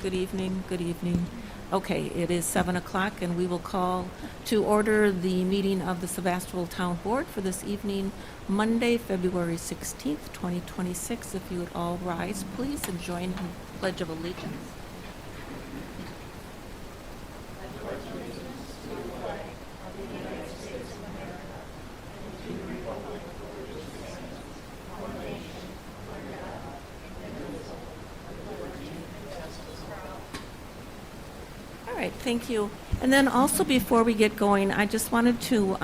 Good evening, good evening. Okay, it is 7 o'clock, and we will call to order the meeting of the Sevastopol Town Board for this evening, Monday, February 16th, 2026. If you would all rise, please, and join in the Pledge of Allegiance. All right, thank you. And then also before we get going, I just wanted to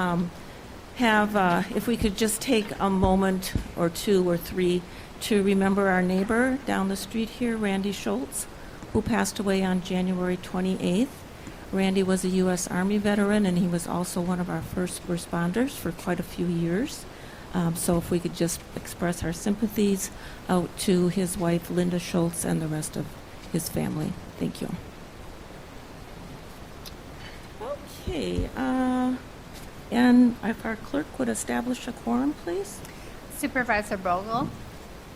if we could just take a moment or two or three to remember our neighbor down the street here, Randy Schultz, who passed away on January 28th. Randy was a U.S. Army veteran, and he was also one of our first responders for quite a few years. So if we could just express our sympathies out to his wife, Linda Schultz, and the rest of his family. Thank you. Okay, and if our clerk would establish a quorum, please. Supervisor Bogle,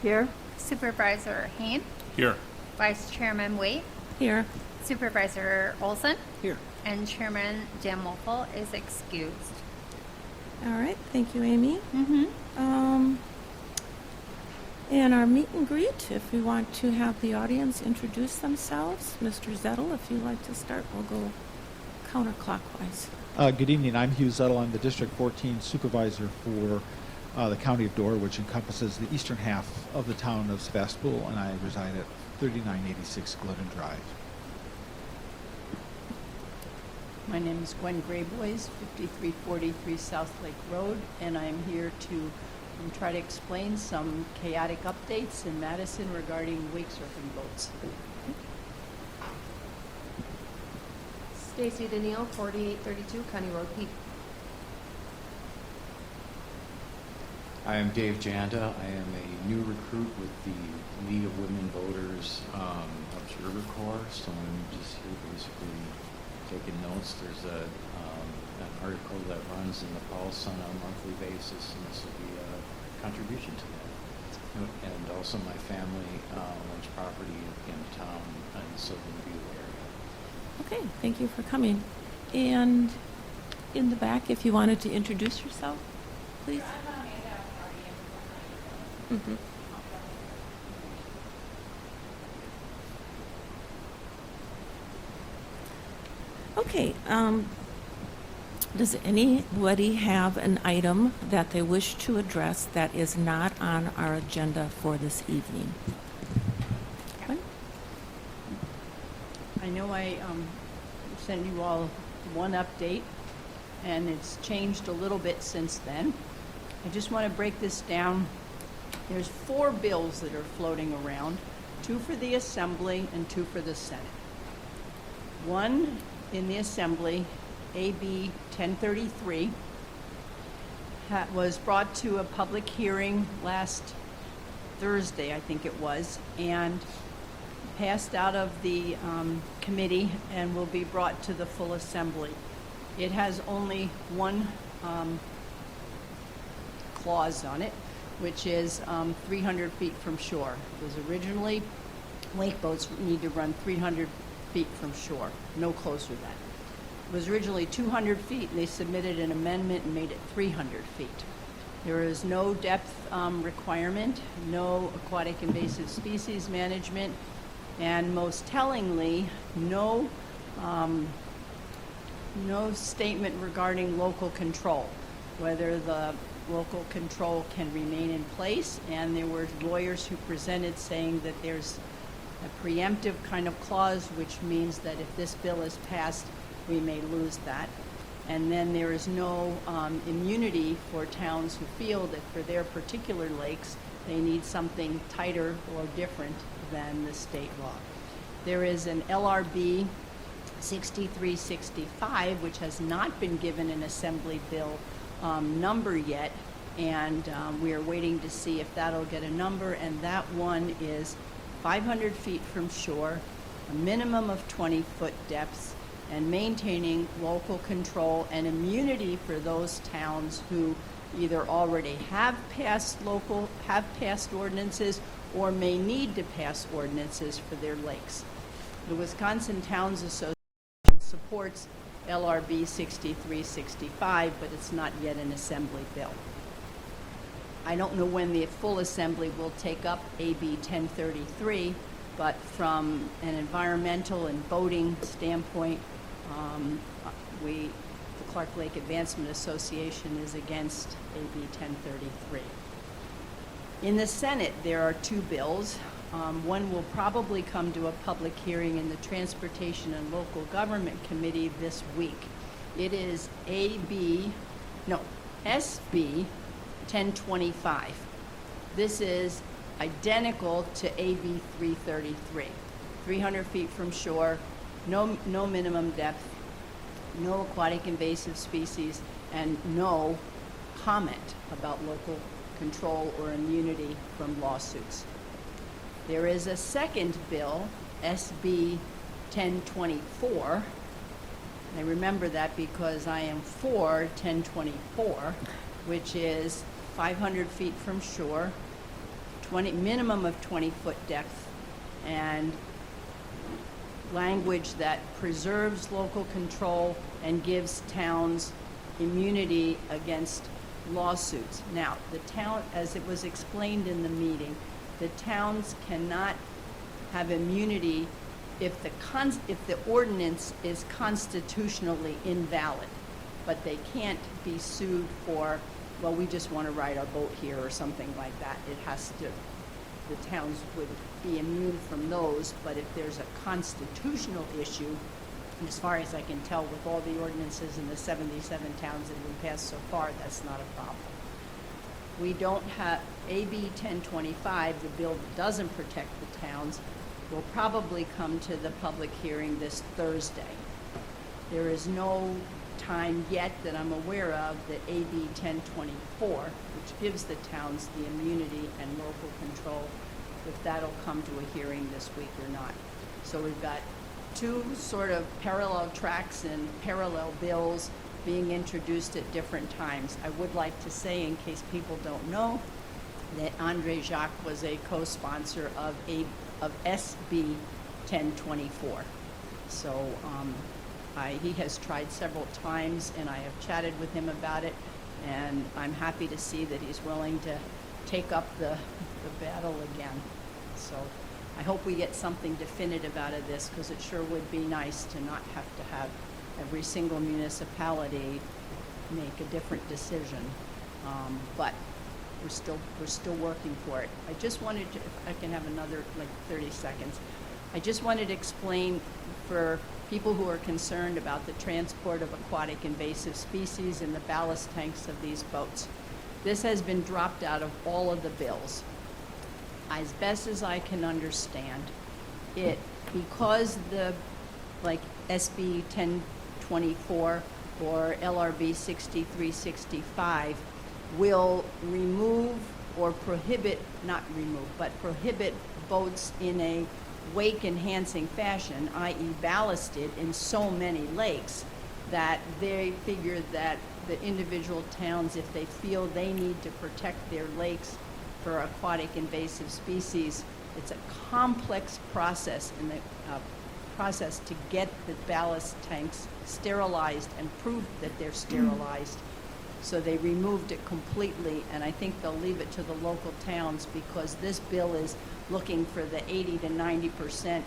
Here. Supervisor Hain, Here. Vice Chairman Wait, Here. Supervisor Olson, Here. and Chairman Dan Woelfel is excused. All right, thank you, Amy. Mm-hmm. And our meet and greet, if we want to have the audience introduce themselves. Mr. Zettel, if you'd like to start, we'll go counterclockwise. Good evening. I'm Hugh Zettel. I'm the District 14 Supervisor for the County of Door, which encompasses the eastern half of the town of Sevastopol, and I reside at 3986 Glidden Drive. My name is Gwen Grayboys, 5343 South Lake Road, and I'm here to try to explain some chaotic updates in Madison regarding wake surfing boats. Stacy Danielle, 4832 County Road P. I am Dave Janda. I am a new recruit with the League of Women Voters Observer Corps, so I'm just here basically taking notes. There's an article that runs in the Pulse on a monthly basis, and this will be a contribution to that. And also my family owns property in town in the Sylvan View area. Okay, thank you for coming. And in the back, if you wanted to introduce yourself, please. Mm-hmm. Okay, does anybody have an item that they wish to address that is not on our agenda for this evening? I know I sent you all one update, and it's changed a little bit since then. I just want to break this down. There's 4 bills that are floating around, 2 for the Assembly and 2 for the Senate. One in the Assembly, AB 1033, was brought to a public hearing last Thursday, I think it was, and passed out of the committee and will be brought to the full assembly. It has only one clause on it, which is 300 feet from shore. It was originally, wake boats need to run 300 feet from shore, no closer than that. It was originally 200 feet, and they submitted an amendment and made it 300 feet. There is no depth requirement, no aquatic invasive species management, and most tellingly, no statement regarding local control, whether the local control can remain in place. And there were lawyers who presented saying that there's a preemptive kind of clause, which means that if this bill is passed, we may lose that. And then there is no immunity for towns who feel that for their particular lakes, they need something tighter or different than the state law. There is an LRB 6365, which has not been given an assembly bill number yet, and we are waiting to see if that'll get a number, and that one is 500 feet from shore, a minimum of 20-foot depths, and maintaining local control and immunity for those towns who either already have passed ordinances or may need to pass ordinances for their lakes. The Wisconsin Towns Association supports LRB 6365, but it's not yet an assembly bill. I don't know when the full assembly will take up AB 1033, but from an environmental and voting standpoint, the Clark Lake Advancement Association is against AB 1033. In the Senate, there are two bills. One will probably come to a public hearing in the Transportation and Local Government Committee this week. It is SB 1025. This is identical to AB 333. 300 feet from shore, no minimum depth, no aquatic invasive species, and no comment about local control or immunity from lawsuits. There is a second bill, SB 1024. I remember that because I am for 1024, which is 500 feet from shore, minimum of 20-foot depth, and language that preserves local control and gives towns immunity against lawsuits. Now, the town, as it was explained in the meeting, the towns cannot have immunity if the ordinance is constitutionally invalid, but they can't be sued for, well, we just want to ride our boat here or something like that. It has to, the towns would be immune from those, but if there's a constitutional issue, and as far as I can tell with all the ordinances in the 77 towns that have been passed so far, that's not a problem. We don't have, AB 1025, the bill that doesn't protect the towns, will probably come to the public hearing this Thursday. There is no time yet that I'm aware of that AB 1024, which gives the towns the immunity and local control, if that'll come to a hearing this week or not. So we've got two sort of parallel tracks and parallel bills being introduced at different times. I would like to say, in case people don't know, that Andre Jacques was a co-sponsor of SB 1024. So he has tried several times, and I have chatted with him about it, and I'm happy to see that he's willing to take up the battle again. So I hope we get something definitive out of this, because it sure would be nice to not have to have every single municipality make a different decision. But we're still working for it. I just wanted to, if I can have another like 30 seconds. I just wanted to explain for people who are concerned about the transport of aquatic invasive species in the ballast tanks of these boats. This has been dropped out of all of the bills. As best as I can understand it, because the, like SB 1024 or LRB 6365 will remove or prohibit, not remove, but prohibit boats in a wake enhancing fashion, i.e. ballasted in so many lakes, that they figure that the individual towns, if they feel they need to protect their lakes for aquatic invasive species, it's a complex process in the process to get the ballast tanks sterilized and prove that they're sterilized. So they removed it completely, and I think they'll leave it to the local towns, because this bill is looking for the 80 to 90%,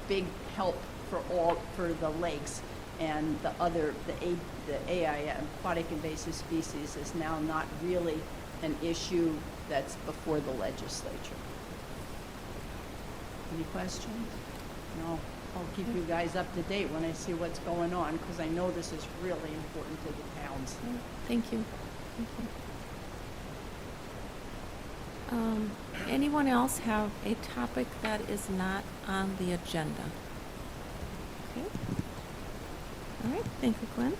big help for the lakes, and the AIM, aquatic invasive species, is now not really an issue that's before the legislature. Any questions? No. I'll keep you guys up to date when I see what's going on, because I know this is really important to the towns. Thank you. Thank you. Anyone else have a topic that is not on the agenda? Okay. All right, thank you, Gwen.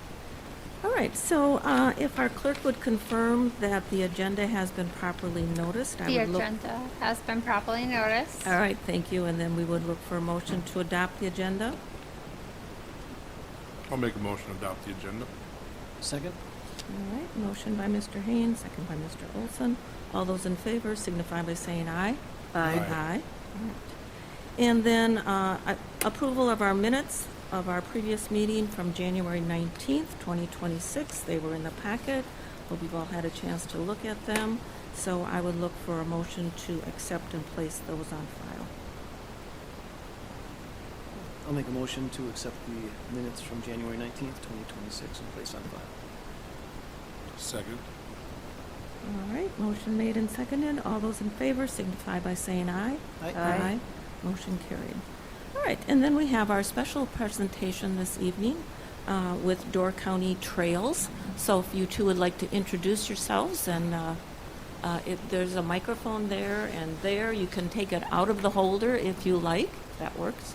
All right, so if our clerk would confirm that the agenda has been properly noticed, I The would look. agenda has been properly noticed. All right, thank you, and then we would look for a motion to adopt the agenda. I'll make a motion to adopt the agenda. Second? All right, motion by Mr. Haynes, second by Mr. Olson. All those in favor signify by saying aye. Aye. Aye. All right. And then approval of our minutes of our previous meeting from January 19th, 2026. They were in the packet. Hope you've all had a chance to look at them. So I would look for a motion to accept and place those on file. I'll make a motion to accept the minutes from January 19th, 2026 and place on file. Second. All right, motion made and seconded. All those in favor signify by saying aye. Aye. Motion carried. All right, and then we have our special presentation this evening with Door County Trails. So if you two would like to introduce yourselves, and there's a microphone there and there. You can take it out of the holder if you like. That works.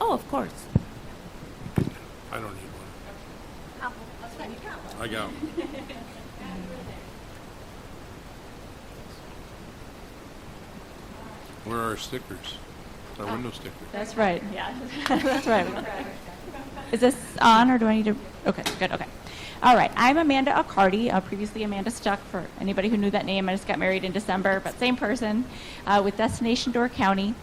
Oh, of course. I don't need one. I got one. Where are our stickers? Our window stickers. That's right. Yeah, that's right. Is this on, or do I need to? Okay, good. Okay. All right. I'm Amanda Accardi, previously Amanda Stuck, for anybody who knew that name. I just got married in December, but same person, with Destination Door County.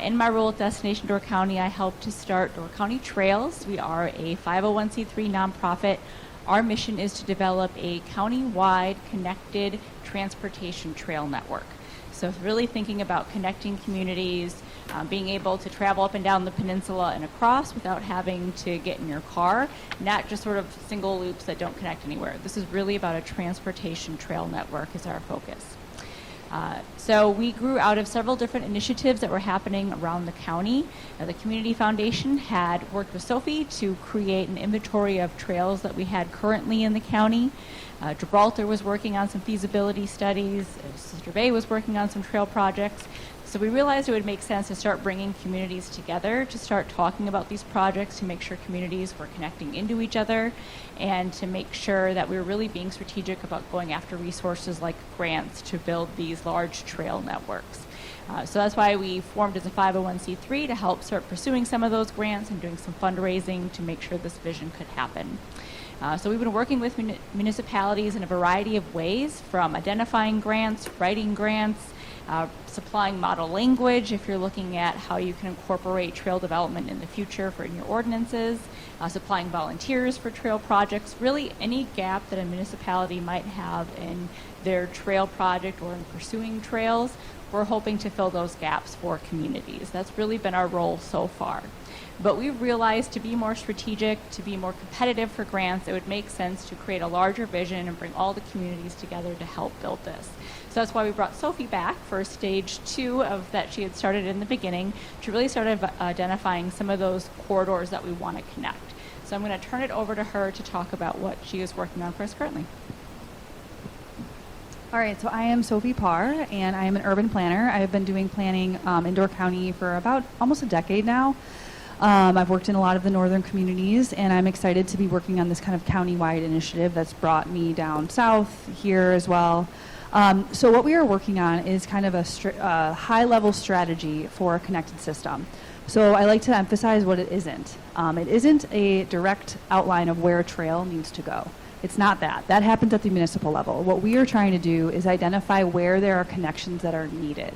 In my role at Destination Door County, I helped to start Door County Trails. We are a 501c3 nonprofit. Our mission is to develop a county-wide connected transportation trail network. So it's really thinking about connecting communities, being able to travel up and down the peninsula and across without having to get in your car, not just sort of single loops that don't connect anywhere. This is really about a transportation trail network is our focus. So we grew out of several different initiatives that were happening around the county. The Community Foundation had worked with Sophie to create an inventory of trails that we had currently in the county. Gibraltar was working on some feasibility studies. Sister Bay was working on some trail projects. So we realized it would make sense to start bringing communities together, to start talking about these projects, to make sure communities were connecting into each other, and to make sure that we were really being strategic about going after resources like grants to build these large trail networks. So that's why we formed as a 501c3 to help start pursuing some of those grants and doing some fundraising to make sure this vision could happen. So we've been working with municipalities in a variety of ways, from identifying grants, writing grants, supplying model language if you're looking at how you can incorporate trail development in the future in your ordinances, supplying volunteers for trail projects, really any gap that a municipality might have in their trail project or in pursuing trails. We're hoping to fill those gaps for communities. That's really been our role so far. But we realized to be more strategic, to be more competitive for grants, it would make sense to create a larger vision and bring all the communities together to help build this. So that's why we brought Sophie back for stage 2 of that she had started in the beginning, to really start identifying some of those corridors that we want to connect. So I'm going to turn it over to her to talk about what she is working on for us currently. All right, so I am Sophie Parr, and I am an urban planner. I've been doing planning in Door County for about almost a decade now. I've worked in a lot of the northern communities, and I'm excited to be working on this kind of county-wide initiative that's brought me down south here as well. So what we are working on is kind of a high-level strategy for a connected system. So I like to emphasize what it isn't. It isn't a direct outline of where a trail needs to go. It's not that. That happens at the municipal level. What we are trying to do is identify where there are connections that are needed.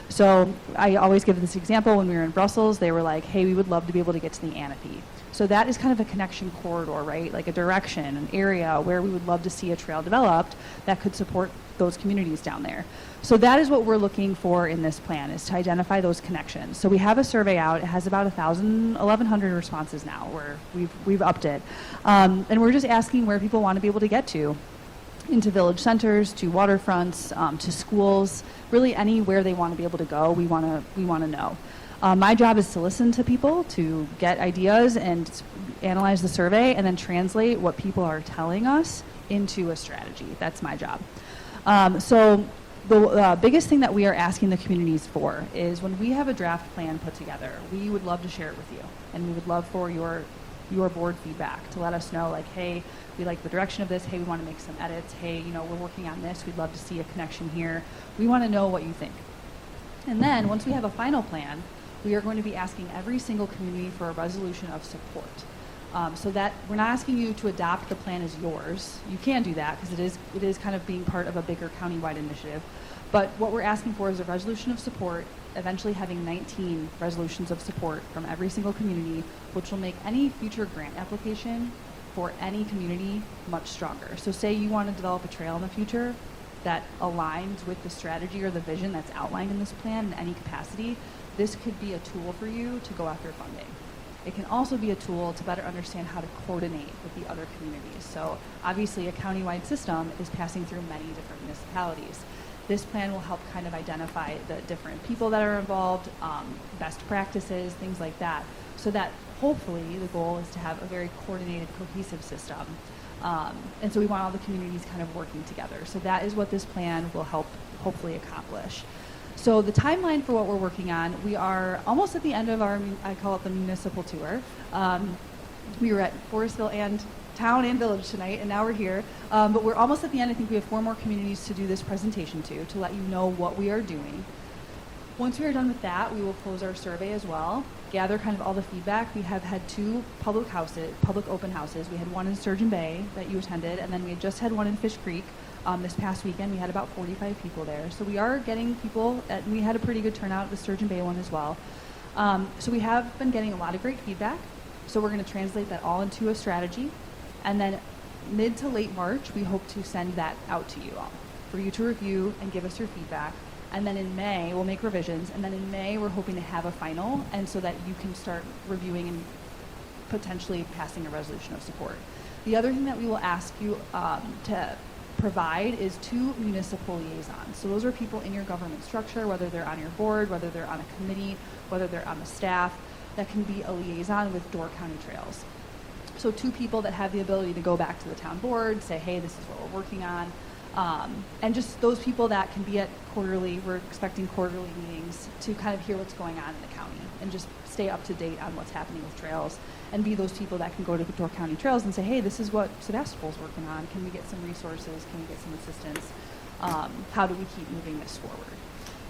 So I always give this example. When we were in Brussels, they were like, hey, we would love to be able to get to the Anapee. So that is kind of a connection corridor, right? Like a direction, an area where we would love to see a trail developed that could support those communities down there. So that is what we're looking for in this plan, is to identify those connections. So we have a survey out. It has about 1,100 responses now, where we've upped it. And we're just asking where people want to be able to get to, into village centers, to waterfronts, to schools, really anywhere they want to be able to go, we want to know. My job is to listen to people, to get ideas and analyze the survey, and then translate what people are telling us into a strategy. That's my job. So the biggest thing that we are asking the communities for is, when we have a draft plan put together, we would love to share it with you, and we would love for your board feedback to let us know, like, hey, we like the direction of this, hey, we want to make some edits, hey, we're working on this, we'd love to see a connection here. We want to know what you think. And then once we have a final plan, we are going to be asking every single community for a resolution of support. So that we're not asking you to adopt the plan as yours. You can do that because it is kind of being part of a bigger countywide initiative. But what we're asking for is a resolution of support, eventually having 19 resolutions of support from every single community, which will make any future grant application for any community much stronger. So say you want to develop a trail in the future that aligns with the strategy or the vision that's outlined in this plan in any capacity, this could be a tool for you to go after funding. It can also be a tool to better understand how to coordinate with the other communities. So obviously a countywide system is passing through many different municipalities. This plan will help kind of identify the different people that are involved, best practices, things like that, so that hopefully the goal is to have a very coordinated, cohesive system. And so we want all the communities kind of working together. So that is what this plan will help hopefully accomplish. So the timeline for what we're working on, we are almost at the end of our, I call it the municipal tour. We were at Forestville and Town and Village tonight, and now we're here. But we're almost at the end. I think we have 4 more communities to do this presentation to let you know what we are doing. Once we are done with that, we will close our survey as well, gather kind of all the feedback. We have had 2 public open houses. We had one in Sturgeon Bay that you attended, and then we had just had one in Fish Creek. This past weekend, we had about 45 people there. So we are getting people, and we had a pretty good turnout at the Sturgeon Bay one as well. So we have been getting a lot of great feedback. So we're going to translate that all into a strategy. And then mid to late March, we hope to send that out to you all for you to review and give us your feedback. And then in May, we'll make revisions. And then in May, we're hoping to have a final, and so that you can start reviewing and potentially passing a resolution of support. The other thing that we will ask you to provide is 2 municipal liaisons. So those are people in your government structure, whether they're on your board, whether they're on a committee, whether they're on the staff, that can be a liaison with Door County Trails. So 2 people that have the ability to go back to the town board, say, hey, this is what we're working on. And just those people that can be at we're expecting quarterly meetings to kind of hear what's going on in the county and just stay up to date on what's happening with trails, and be those people that can go to Door County Trails and say, hey, this is what Sevastopol's working on. Can we get some resources? Can we get some assistance? How do we keep moving this forward?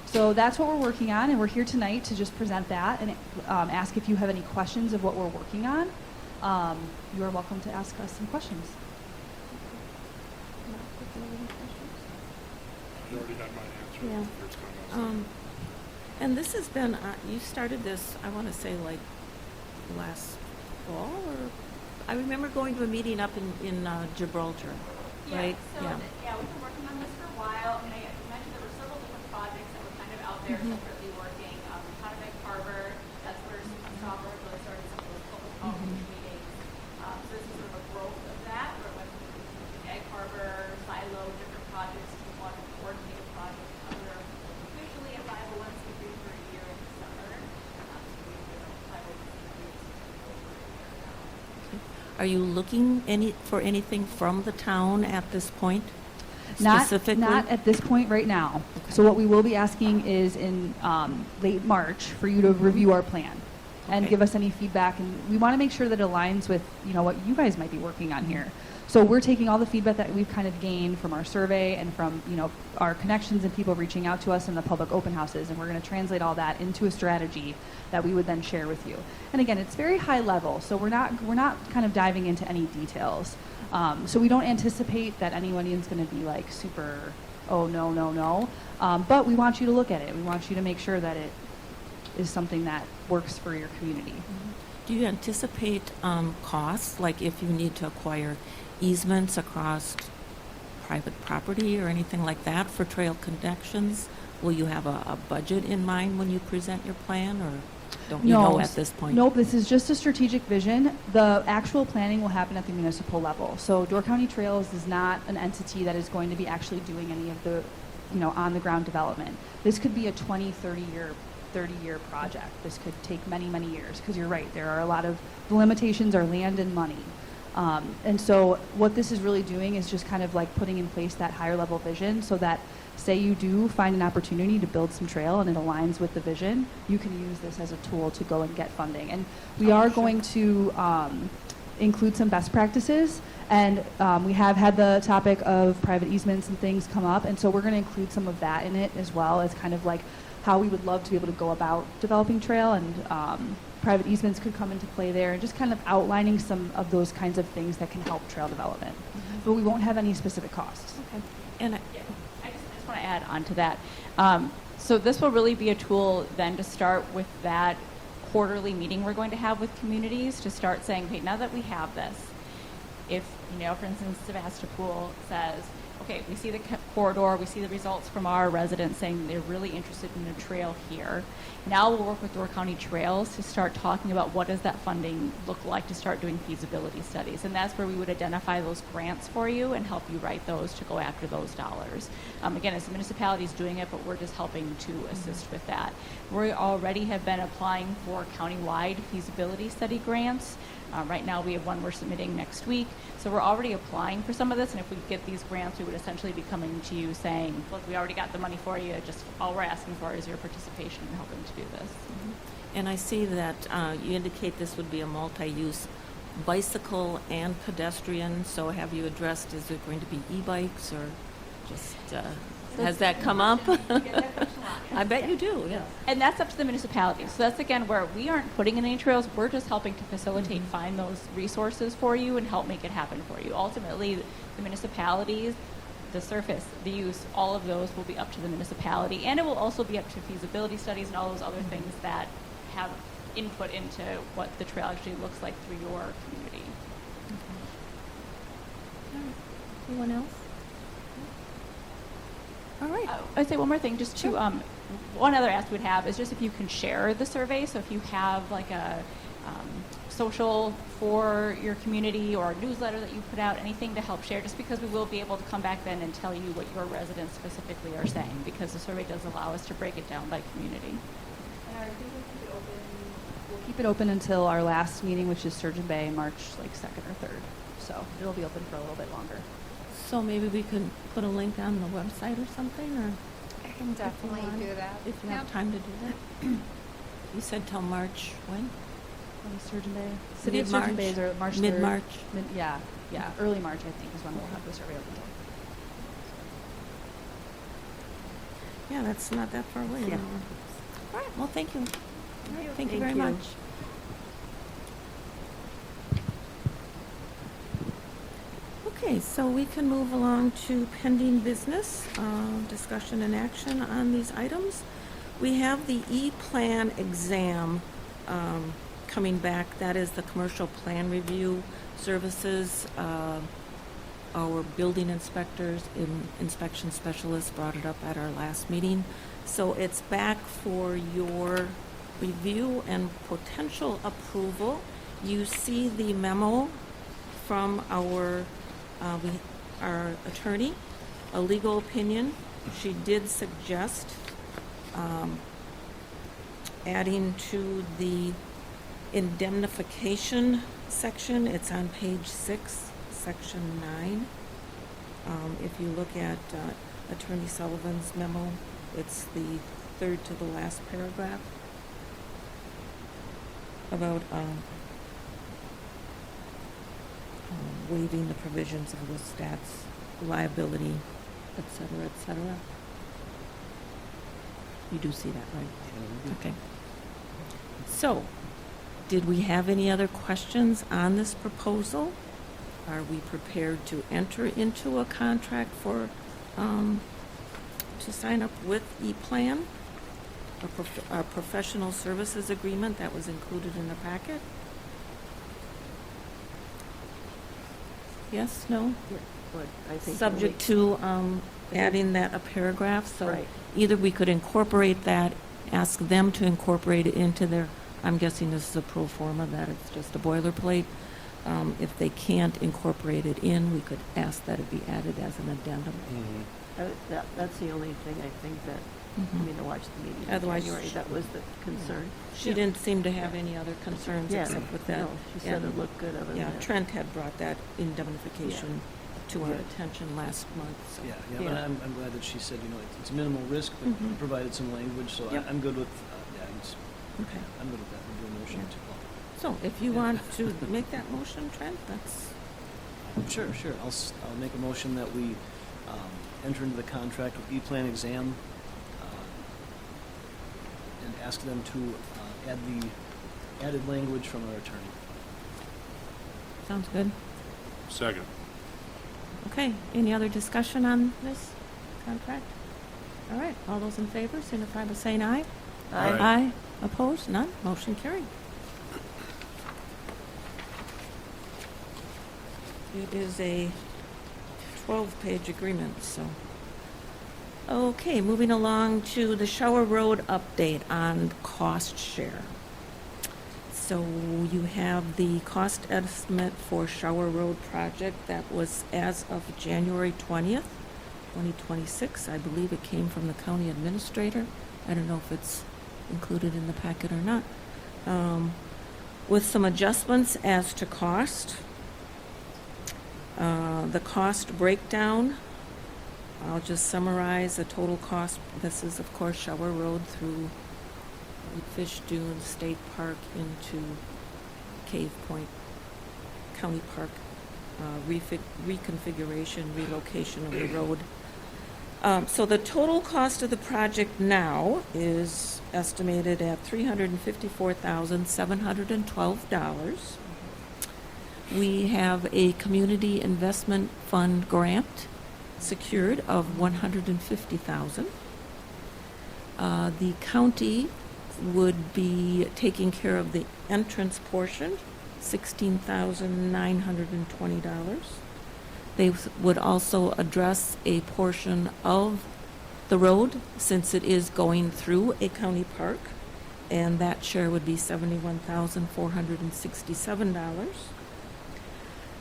So that's what we're working on, and we're here tonight to just present that and ask if you have any questions of what we're working on. You are welcome to ask us some questions. You already got my answer. Yeah. Yours comments. And this has been, you started this, I want to say like last fall, or I remember going to a meeting up in Gibraltar, right? We've been working on this for a while. I mean, I mentioned there were several different projects that were kind of out there separately working. Potomac Harbor, that's where Sevastopol really started some of those public policy meetings. So this is sort of a growth of that, where it went from Egg Harbor, Silo, different projects to one coordinated project under officially a 501c3 for a year in the summer. So we've been a 501c3 over a year now. Are you looking for anything from the town at this point? Not Specifically? at this point right now. So what we will be asking is in late March for you to review our plan and Okay. give us any feedback. And we want to make sure that it aligns with, what you guys might be working on here. So we're taking all the feedback that we've kind of gained from our survey and from, our connections and people reaching out to us in the public open houses, and we're going to translate all that into a strategy that we would then share with you. And again, it's very high level, so we're not kind of diving into any details. So we don't anticipate that anyone is going to be like super, oh, no. But we want you to look at it. We want you to make sure that it is something that works for your community. Do you anticipate costs, like if you need to acquire easements across private property or anything like that for trail connections? Will you have a budget in mind when you present your plan, or don't you know at this point? Nope, this is just a strategic vision. The actual planning will happen at the municipal level. So Door County Trails is not an entity that is going to be actually doing any of the, on-the-ground development. This could be a 20, 30-year project. This could take many, many years, because you're right, there are a lot of, the limitations are land and money. And so what this is really doing is just kind of like putting in place that higher level vision, so that say you do find an opportunity to build some trail and it aligns with the vision, you can use this as a tool to go and get funding. And we are going to include some best practices, and we have had the topic of private easements and things come up, and so we're going to include some of that in it, as well as kind of like how we would love to be able to go about developing trail, and private easements could come into play there, and just kind of outlining some of those kinds of things that can help trail development. But we won't have any specific costs. Okay. And I just want to to add on to that. So this will really be a tool then to start with that quarterly meeting we're going to have with communities to start saying, okay, now that we have this, if, for instance, Sevastopol says, okay, we see the corridor, we see the results from our residents saying they're really interested in a trail here. Now we'll work with Door County Trails to start talking about what does that funding look like to start doing feasibility studies. And that's where we would identify those grants for you and help you write those to go after those dollars. Again, it's the municipalities doing it, but we're just helping to assist with that. We already have been applying for countywide feasibility study grants. Right now we have one we're submitting next week. So we're already applying for some of this, and if we get these grants, we would essentially be coming to you saying, look, we already got the money for you, just all we're asking for is your participation in helping to do this. And I see that you indicate this would be a multi-use bicycle and pedestrian, so have you addressed, is it going to be e-bikes or just, has that come up? I bet you do, yeah. And that's up to the municipalities. So that's, again, where we aren't putting in any trails. We're just helping to facilitate, find those resources for you and help make it happen for you. Ultimately, the municipalities, the surface, the use, all of those will be up to the municipality. And it will also be up to feasibility studies and all those other things that have input into what the trail actually looks like through your community. Anyone else? All right. I'd say one more thing, just to, one other ask we'd have is just if you can share the survey. So if you have like a social for your community or a newsletter that you put out, anything to help share, just because we will be able to come back then and tell you what your residents specifically are saying, because the survey does allow us to break it down by community. And I think we'll keep it open until our last meeting, which is Sturgeon Bay, March 2nd or 3rd. So it'll be open for a little bit longer. So maybe we could put a link on the website or something, or I can definitely do that. if you have time to do that. You said till March, when? Sturgeon Bay. City of Sturgeon Bay is March 3rd. Mid-March? Yeah, early March, I think, is when we'll have the survey open. Yeah, that's not that far away. Yeah. All right, well, thank you. All right, thank you very much. Okay, so we can move along to pending business, discussion and action on these items. We have the E-Plan exam coming back. That is the commercial plan review services. Our building inspectors and inspection specialists brought it up at our last meeting. So it's back for your review and potential approval. You see the memo from our attorney, a legal opinion. She did suggest adding to the indemnification section. It's on page 6, section 9. If you look at Attorney Sullivan's memo, it's the third to the last paragraph about waiving the provisions of the stats, liability, et cetera, et cetera. You do see that, right? Okay. So, did we have any other questions on this proposal? Are we prepared to enter into a contract for, to sign up with E-Plan? A professional services agreement that was included in the packet? Yes, no? I think Subject to adding that a paragraph, so Right. either we could incorporate that, ask them to incorporate it into their, I'm guessing this is a pro forma, that it's just a boilerplate. If they can't incorporate it in, we could ask that it be added as an addendum. That's the only thing I think that, I mean, I watched the meeting in Otherwise, January, that was the concern. She didn't seem to have any other concerns Yeah, except with that. no, she said And, it looked good other than Yeah, that. Trent had brought that indemnification to our Good. attention last month, so. Yeah, but Yeah. I'm glad that she said, it's minimal risk, but Mhm. provided some language, so Yep. I'm good with, Okay. I'm good with that. We'll do a motion to. So if you Yeah. want to make that motion, Trent, that's, Sure. I'll make a motion that we enter into the contract with E-Plan Exam and ask them to add the added language from our attorney. sounds good. Second. Okay, any other discussion on this contract? All right, all those in favor signify by saying aye. Aye. Aye. Opposed? None. Motion carried. It is a 12-page agreement, so. Okay, moving along to the Shower Road update on cost share. So you have the cost estimate for Shower Road project that was as of January 20th, 2026. I believe it came from the county administrator. I don't know if it's included in the packet or not. With some adjustments as to cost. The cost breakdown, I'll just summarize the total cost. This is, of course, Shower Road through Fish Dune State Park into Cave Point County Park, reconfiguration, relocation of the road. So the total cost of the project now is estimated at $354,712. We have a community investment fund grant secured of $150,000. The county would be taking care of the entrance portion, $16,920. They would also address a portion of the road since it is going through a county park, and that share would be $71,467.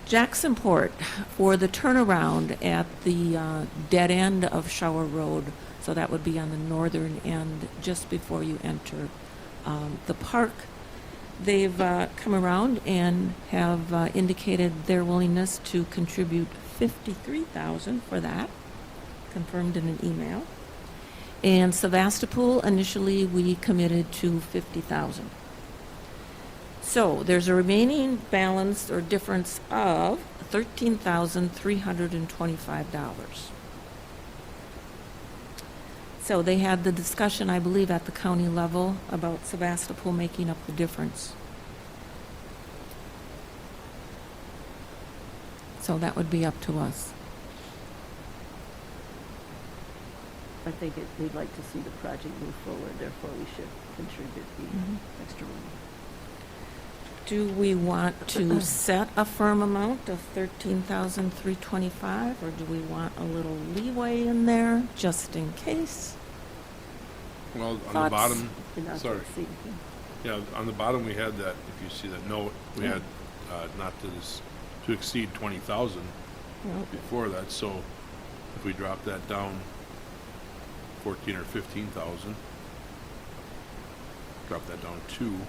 Jacksonport for the turnaround at the dead end of Shower Road, so that would be on the northern end just before you enter the park. They've come around and have indicated their willingness to contribute $53,000 for that, confirmed in an email. And Sevastopol, initially we committed to $50,000. So there's a remaining balance or difference of $13,325. So they had the discussion, I believe, at the county level about Sevastopol making up the difference. So that would be up to us. I think they'd like to see the project move forward, therefore we should contribute the extra money. Do we want to set a firm amount of $13,325, or do we want a little leeway in there just in case? Well, on the Thoughts? bottom, And not to sorry. exceed. Yeah, on the bottom, we had that, if you see that note, we had not to exceed 20,000 Well, before that, so if we drop that down 14 or 15,000, drop that down to,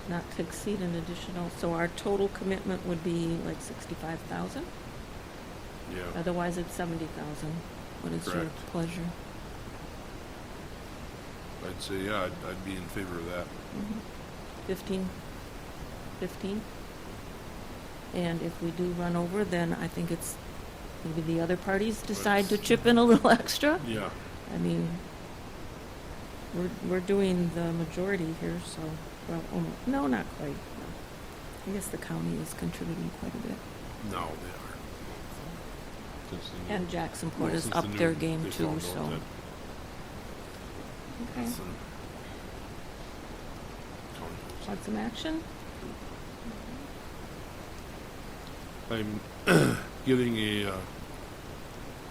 not to exceed an additional, so our total commitment would be like 65,000? yeah, Otherwise, it's 70,000. What is your Correct. pleasure? I'd say, yeah, I'd be in favor of that. 15? 15? And if we do run over, then I think it's, maybe the other parties decide to chip in a little extra. Yeah, I mean, we're doing the majority here, so, well, no, not quite. No. I guess the county is contributing quite a bit. no, they are. Since the new- And Jacksonport well, has since the upped new- their game they too, found out so. that Okay. some county- Want some action? I'm getting a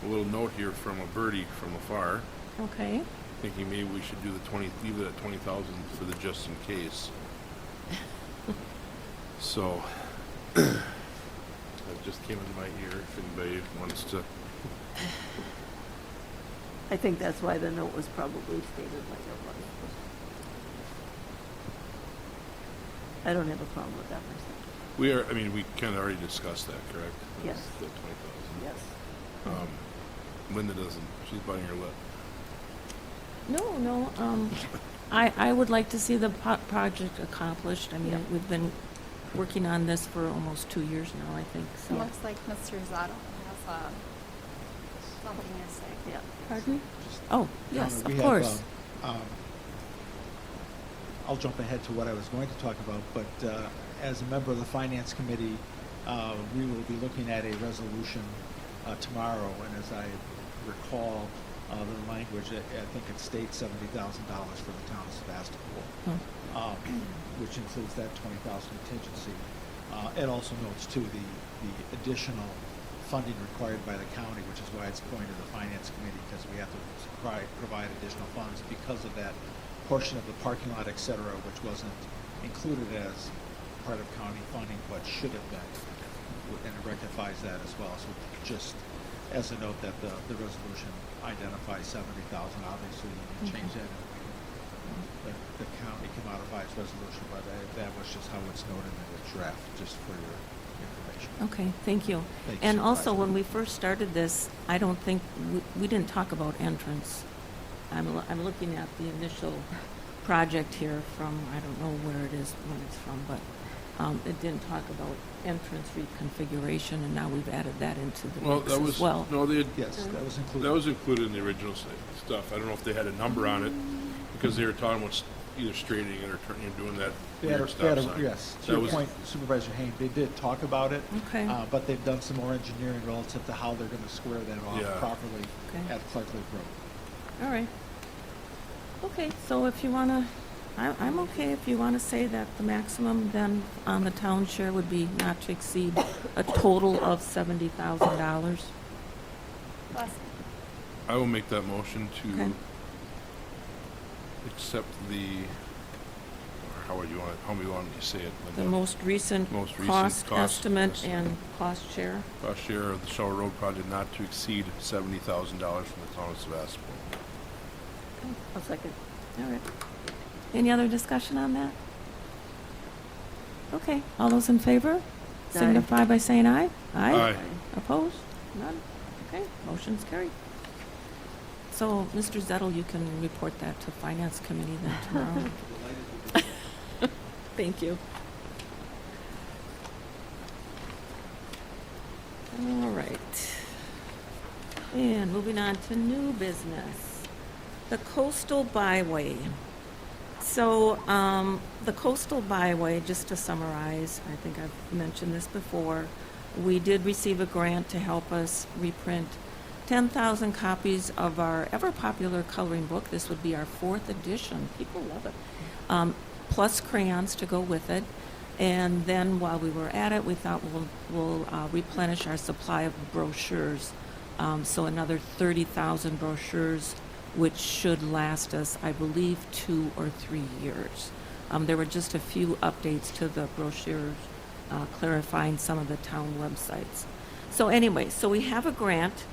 little note here from a birdie from afar, Okay. thinking maybe we should do leave it at 20,000 for the just in case. So, that just came into my ear, if anybody wants to, I think that's why the note was probably stated like it was. I don't have a problem with that myself. we kind of already discussed that, correct? Yes. The 20,000. Yes. Linda doesn't, she's biting her lip. No, I would like to see the project accomplished. I mean, Yep. we've been working on this for almost 2 years now, I think, It so. looks like Mr. Zotto has something to say. Yeah. Pardon? Oh, yes, We of have, course. I'll jump ahead to what I was going to talk about, but as a member of the Finance Committee, we will be looking at a resolution tomorrow, and as I recall the language, I think it states $70,000 for the town of Sevastopol, which includes that 20,000 contingency. It also notes too the additional funding required by the county, which is why it's going to the finance committee, because we have to provide additional funds because of that portion of the parking lot, et cetera, which wasn't included as part of county funding, but should have been, and it rectifies that as well. So just as a note that the resolution identifies 70,000, obviously you can change that, and the county can modify its resolution, but that was just how it's noted in the draft, just for your information. Okay, thank you. Thank you, And also, Supervisor. when we first started this, I don't think, we didn't talk about entrance. I'm looking at the initial project here from, I don't know where it is, when it's from, but it didn't talk about entrance reconfiguration, and now we've added that into the Well, mix that was, as well. no, they had, Yes, that was included. that was included in the original stuff. I don't know if they had a number on it, because they were talking about either straightening it or turning, doing that weird stop sign. Yes, to That your was- point, Supervisor Haynes, they did talk about it, Okay. but they've done some more engineering relative to how they're going to square that off Yeah. properly Okay. at Clark Lake Road. All right. Okay, so if you want to, I'm okay if you want to say that the maximum then on the town share would be not to exceed a total of $70,000. Plus, I will make that motion Okay. to accept or how would you want it, how do you want me to say it, The Linda? most recent Most recent cost cost estimate estimate. and cost share. Cost share of the Shell Road project not to exceed $70,000 from the town of Sevastopol. I'll second. All right. Any other discussion on that? Okay, all those in favor signify by saying aye. Aye. Opposed? None? Okay, motion's carried. So, Mr. Zettel, you can report that to Finance Committee then tomorrow. Thank you. All right. And moving on to new business. The Coastal Byway. So, the Coastal Byway, just to summarize, I think I've mentioned this before, we did receive a grant to help us reprint 10,000 copies of our ever-popular coloring book. This would be our 4th edition. People love it. Plus crayons to go with it. And then while we were at it, we thought we'll replenish our supply of brochures. So another 30,000 brochures, which should last us, I believe, 2 or 3 years. There were just a few updates to the brochures, clarifying some of the town websites. So anyway, so we have a grant,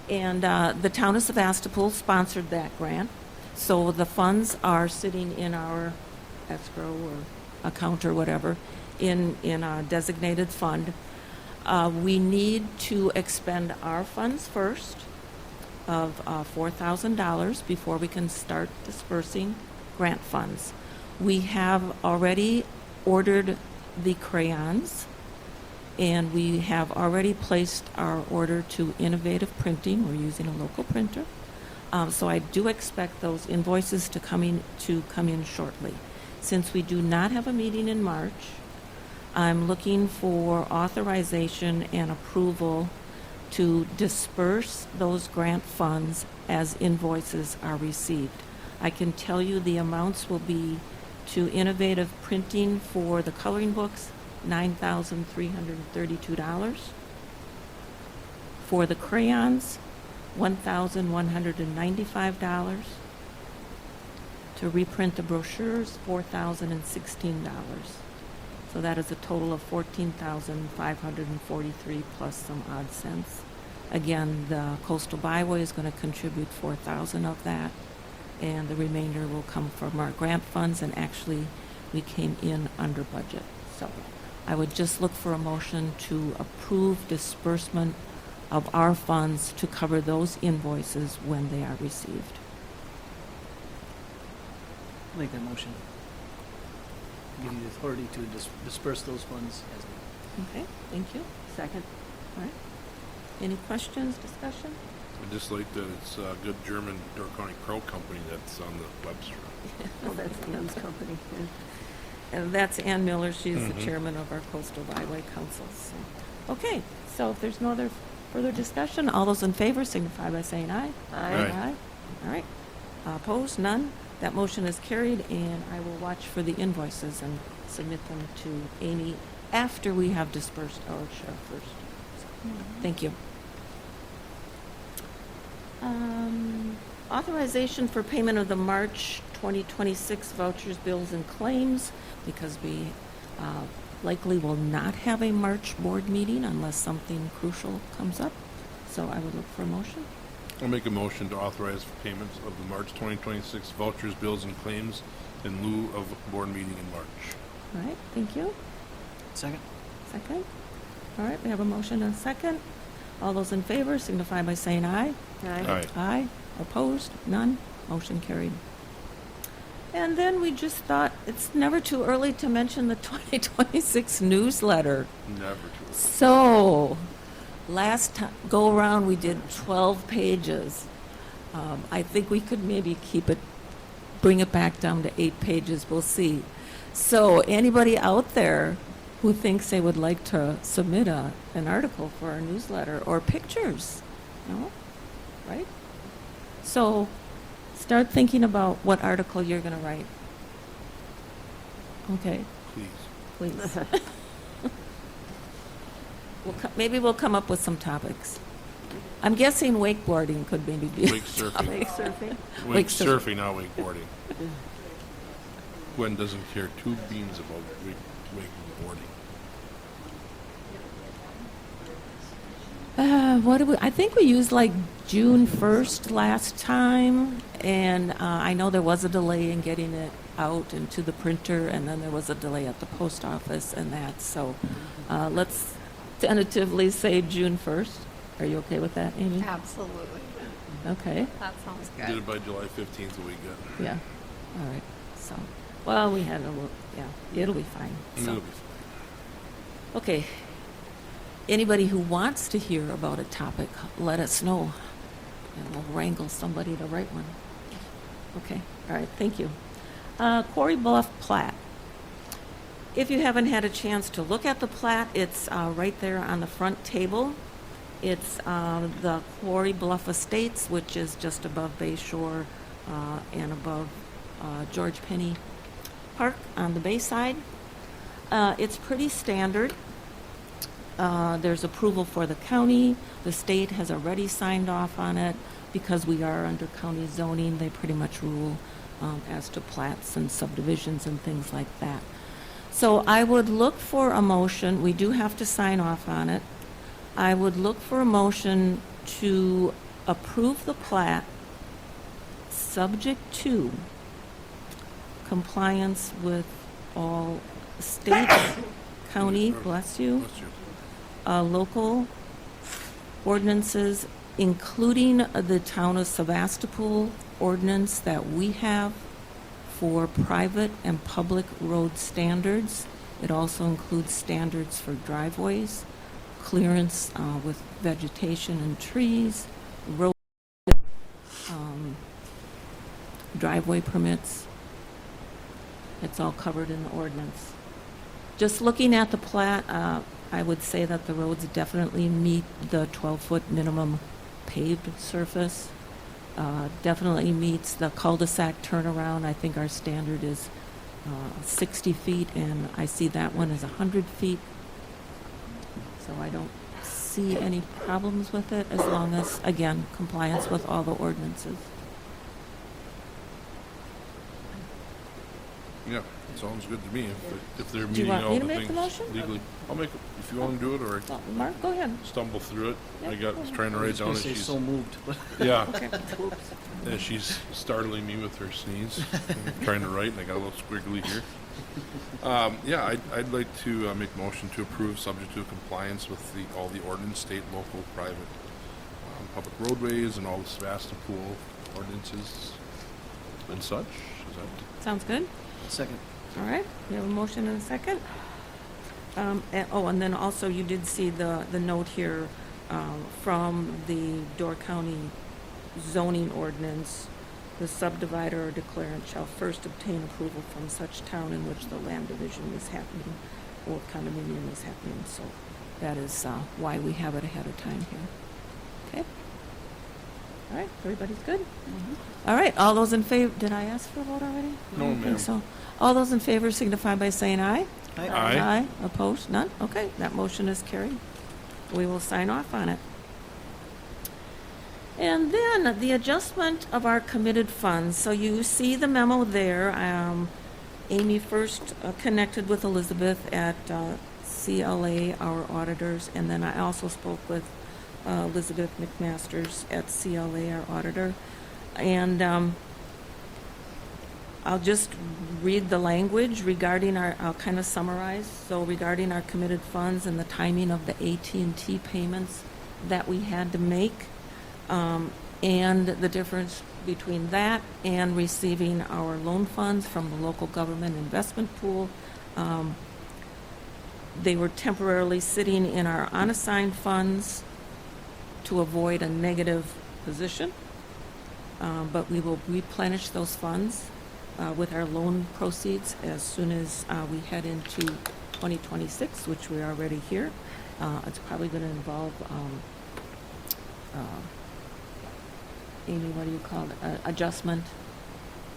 and the town of Sevastopol sponsored that grant. So the funds are sitting in our escrow or account or whatever in a designated fund. We need to expend our funds first of $4,000 before we can start dispersing grant funds. We have already ordered the crayons, and we have already placed our order to Innovative Printing. We're using a local printer. So I do expect those invoices to come in shortly. Since we do not have a meeting in March, I'm looking for authorization and approval to disperse those grant funds as invoices are received. I can tell you the amounts will be to Innovative Printing for the coloring books, $9,332. For the crayons, $1,195. To reprint the brochures, $4,016. So that is a total of $14,543 plus some odd cents. Again, the Coastal Byway is going to contribute $4,000 of that, and the remainder will come from our grant funds, and actually, we came in under budget. So I would just look for a motion to approve disbursement of our funds to cover those invoices when they are received. I'll make that motion. Give you the authority to disperse those funds as needed. Okay, thank you. Second. All right. Any questions, discussion? I just like that it's a good German Door County Crow company that's on the Webster. Oh, that's Ann's company. Yeah. And that's Ann Miller. She's the Mhm. chairman of our Coastal Byway Council. So. Okay, so if there's no other further discussion? All those in favor signify by saying aye. Aye. All right. Opposed? None? That motion is carried, and I will watch for the invoices and submit them to Amy after we have dispersed our share first. So, thank you. Authorization for payment of the March 2026 vouchers, bills, and claims, because we likely will not have a March board meeting unless something crucial comes up. So I would look for a motion. I'll make a motion to authorize payment of the March 2026 vouchers, bills, and claims in lieu of board meeting in March. All right, thank you. Second? Second. All right, we have a motion and a second. All those in favor signify by saying aye. Aye. Aye. Opposed? None. Motion carried. And then we just thought it's never too early to mention the 2026 newsletter. Never too So, last go around we did 12 pages. I think we could maybe bring it back down to 8 pages. We'll see. So, anybody out there who thinks they would like to submit an article for our newsletter or pictures, no? Right? So, start thinking about what article you're going to write. Okay, Please. please. Maybe we'll come up with some topics. I'm guessing wakeboarding could maybe be. Wake surfing. Wake surfing? Wake surfing, not wakeboarding. Gwen doesn't care 2 beans about wakeboarding. I think we used like June 1st last time, and I know there was a delay in getting it out and to the printer, and then there was a delay at the post office and that. So let's tentatively say June 1st. Are you okay with that, Amy? Absolutely. Okay. That sounds Did good. it by July 15th, we got. Yeah. All right. So, well, we had a little, yeah, it'll be fine. So. It'll be fine. Okay. Anybody who wants to hear about a topic, let us know, and we'll wrangle somebody to write one. Okay. All right. Thank you. Quarry Bluff plat. If you haven't had a chance to look at the plat, it's right there on the front table. It's the Quarry Bluff Estates, which is just above Bay Shore and above George Penny Park on the Bayside. It's pretty standard. There's approval for the county. The state has already signed off on it. Because we are under county zoning, they pretty much rule as to plats and subdivisions and things like that. So I would look for a motion. We do have to sign off on it. I would look for a motion to approve the plat subject to compliance with all state, county, bless you, Bless you. local ordinances, including the town of Sevastopol ordinance that we have for private and public road standards. It also includes standards for driveways, clearance with vegetation and trees, road driveway permits. It's all covered in the ordinance. Just looking at the plat, I would say that the roads definitely meet the 12-foot minimum paved surface. Definitely meets the cul-de-sac turnaround. I think our standard is 60 feet, and I see that one as 100 feet. So I don't see any problems with it as long as, again, compliance with all the ordinances. Yeah, sounds good to me. If they're Do you meeting want all me the to make the things motion? legally. I'll make it, if you want to do it, or Well, Mark, go ahead. stumble through it. Yeah, Was go trying to I write was down gonna as say she's, so moved, but yeah, Okay. as she's startling me with her sneeze. I'm trying to write, and I got a little squiggly here. Yeah, I'd like to make a motion to approve, subject to compliance with all the ordinance, state, local, private, public roadways, and all the Sevastopol ordinances and such. Is that? Sounds good. second. All right, we have a motion and a second. And then also you did see the note here from the Door County zoning ordinance. The subdivider or declarant shall first obtain approval from such town in which the land division is happening or condominium is happening. So that is why we have it ahead of time here. Okay. All right, everybody's good? All right, all those in favor, did I ask for a vote already? I No, don't think ma'am. so. All those in favor signify by saying aye. Aye. Aye. Opposed? None? Okay, that motion is carried. We will sign off on it. And then the adjustment of our committed funds. So you see the memo there. Amy first connected with Elizabeth at CLA, our auditors, and then I also spoke with Elizabeth McMasters at CLA, our auditor. And I'll just read the language regarding I'll kind of summarize. So regarding our committed funds and the timing of the AT&T payments that we had to make, and the difference between that and receiving our loan funds from the local government investment pool. They were temporarily sitting in our unassigned funds to avoid a negative position, but we will replenish those funds with our loan proceeds as soon as we head into 2026, which we're already here. It's probably going to involve, Amy, what do you call it? Adjustment,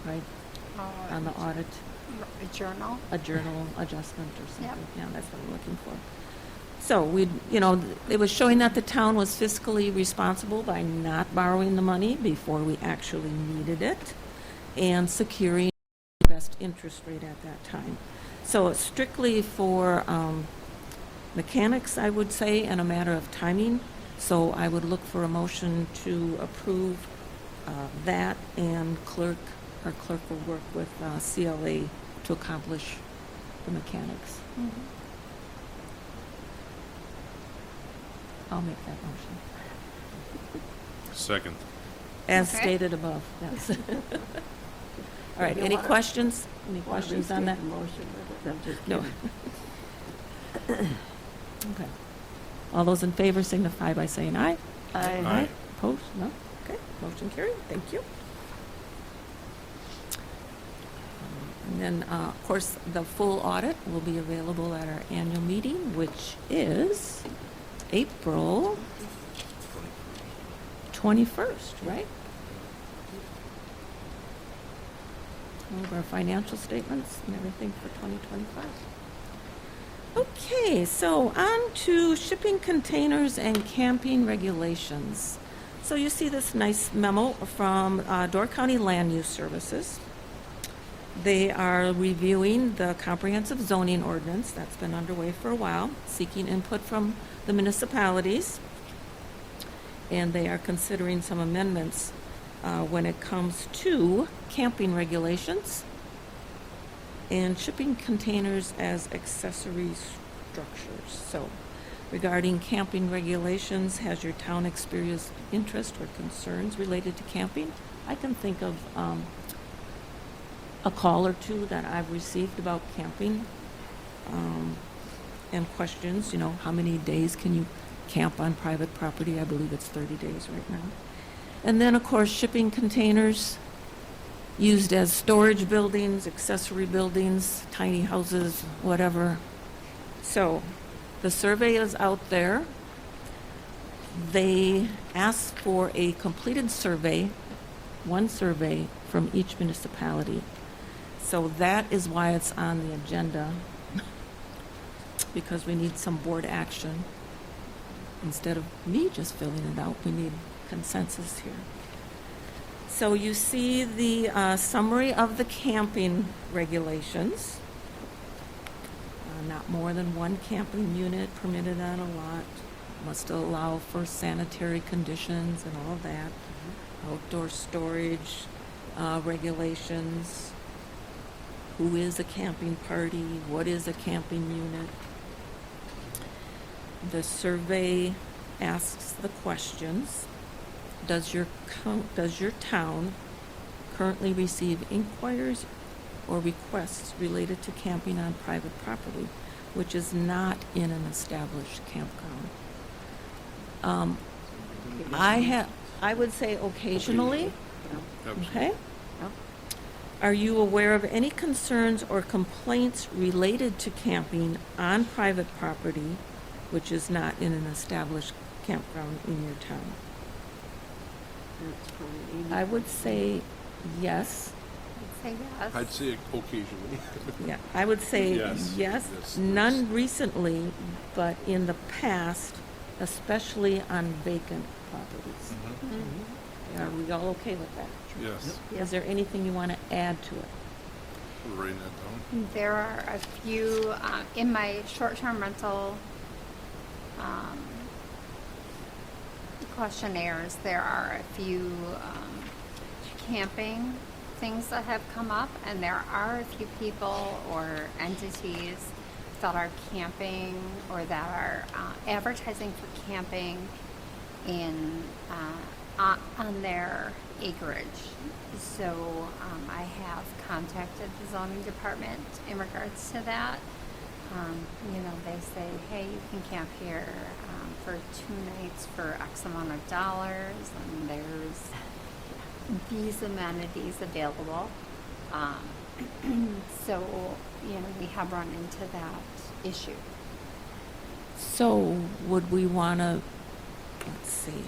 right, on the audit? A journal. A journal adjustment or something. Yep. Yeah, that's what I'm looking for. So it was showing that the town was fiscally responsible by not borrowing the money before we actually needed it and securing the best interest rate at that time. So it's strictly for mechanics, I would say, and a matter of timing. So I would look for a motion to approve that, and our clerk will work with CLA to accomplish the mechanics. I'll make that motion. Second. As Okay. stated above, yes. All right, You any wanna- questions? Any Want to questions on that? restate the motion? I'm just No. kidding. Okay. All those in favor signify by saying aye. Aye. Opposed? No? Okay, motion carried. Thank you. And then, of course, the full audit will be available at our annual meeting, which is April 21st, right? All of our financial statements and everything for 2025. Okay, so on to shipping containers and camping regulations. So you see this nice memo from Door County Land Use Services. They are reviewing the comprehensive zoning ordinance that's been underway for a while, seeking input from the municipalities. And they are considering some amendments when it comes to camping regulations and shipping containers as accessory structures. So regarding camping regulations, has your town experienced interest or concerns related to camping? I can think of a call or two that I've received about camping, and questions, how many days can you camp on private property? I believe it's 30 days right now. And then, of course, shipping containers used as storage buildings, accessory buildings, tiny houses, whatever. So the survey is out there. They asked for a completed survey, one survey from each municipality. So that is why it's on the agenda, because we need some board action. Instead of me just filling it out, we need consensus here. So you see the summary of the camping regulations. Not more than one camping unit permitted on a lot. Must allow for sanitary conditions and all of that. Outdoor storage regulations. Who is a camping party? What is a camping unit? The survey asks the questions. Does your town currently receive inquiries or requests related to camping on private property, which is not in an established campground? I would say occasionally. Okay. Are you aware of any concerns or complaints related to camping on private property, which is not in an established campground in your town? That's probably 80. I would say yes. I'd say yes. I'd say occasionally. Yeah, I would say Yes. yes. Yes, None there's- recently, but in the past, especially on vacant properties. Mhm. Are we all okay with that? Yes, Is there anything you want to add to it? we're writing that down. There are a few, in my short-term rental questionnaires, there are a few camping things that have come up, and there are a few people or entities that are camping or that are advertising for camping in on their acreage. So I have contacted the zoning department in regards to that. You know, they say, hey, you can camp here for 2 nights for X amount of dollars, and there's these amenities available. So, you know, we have run into that issue. So would we want to, let's see.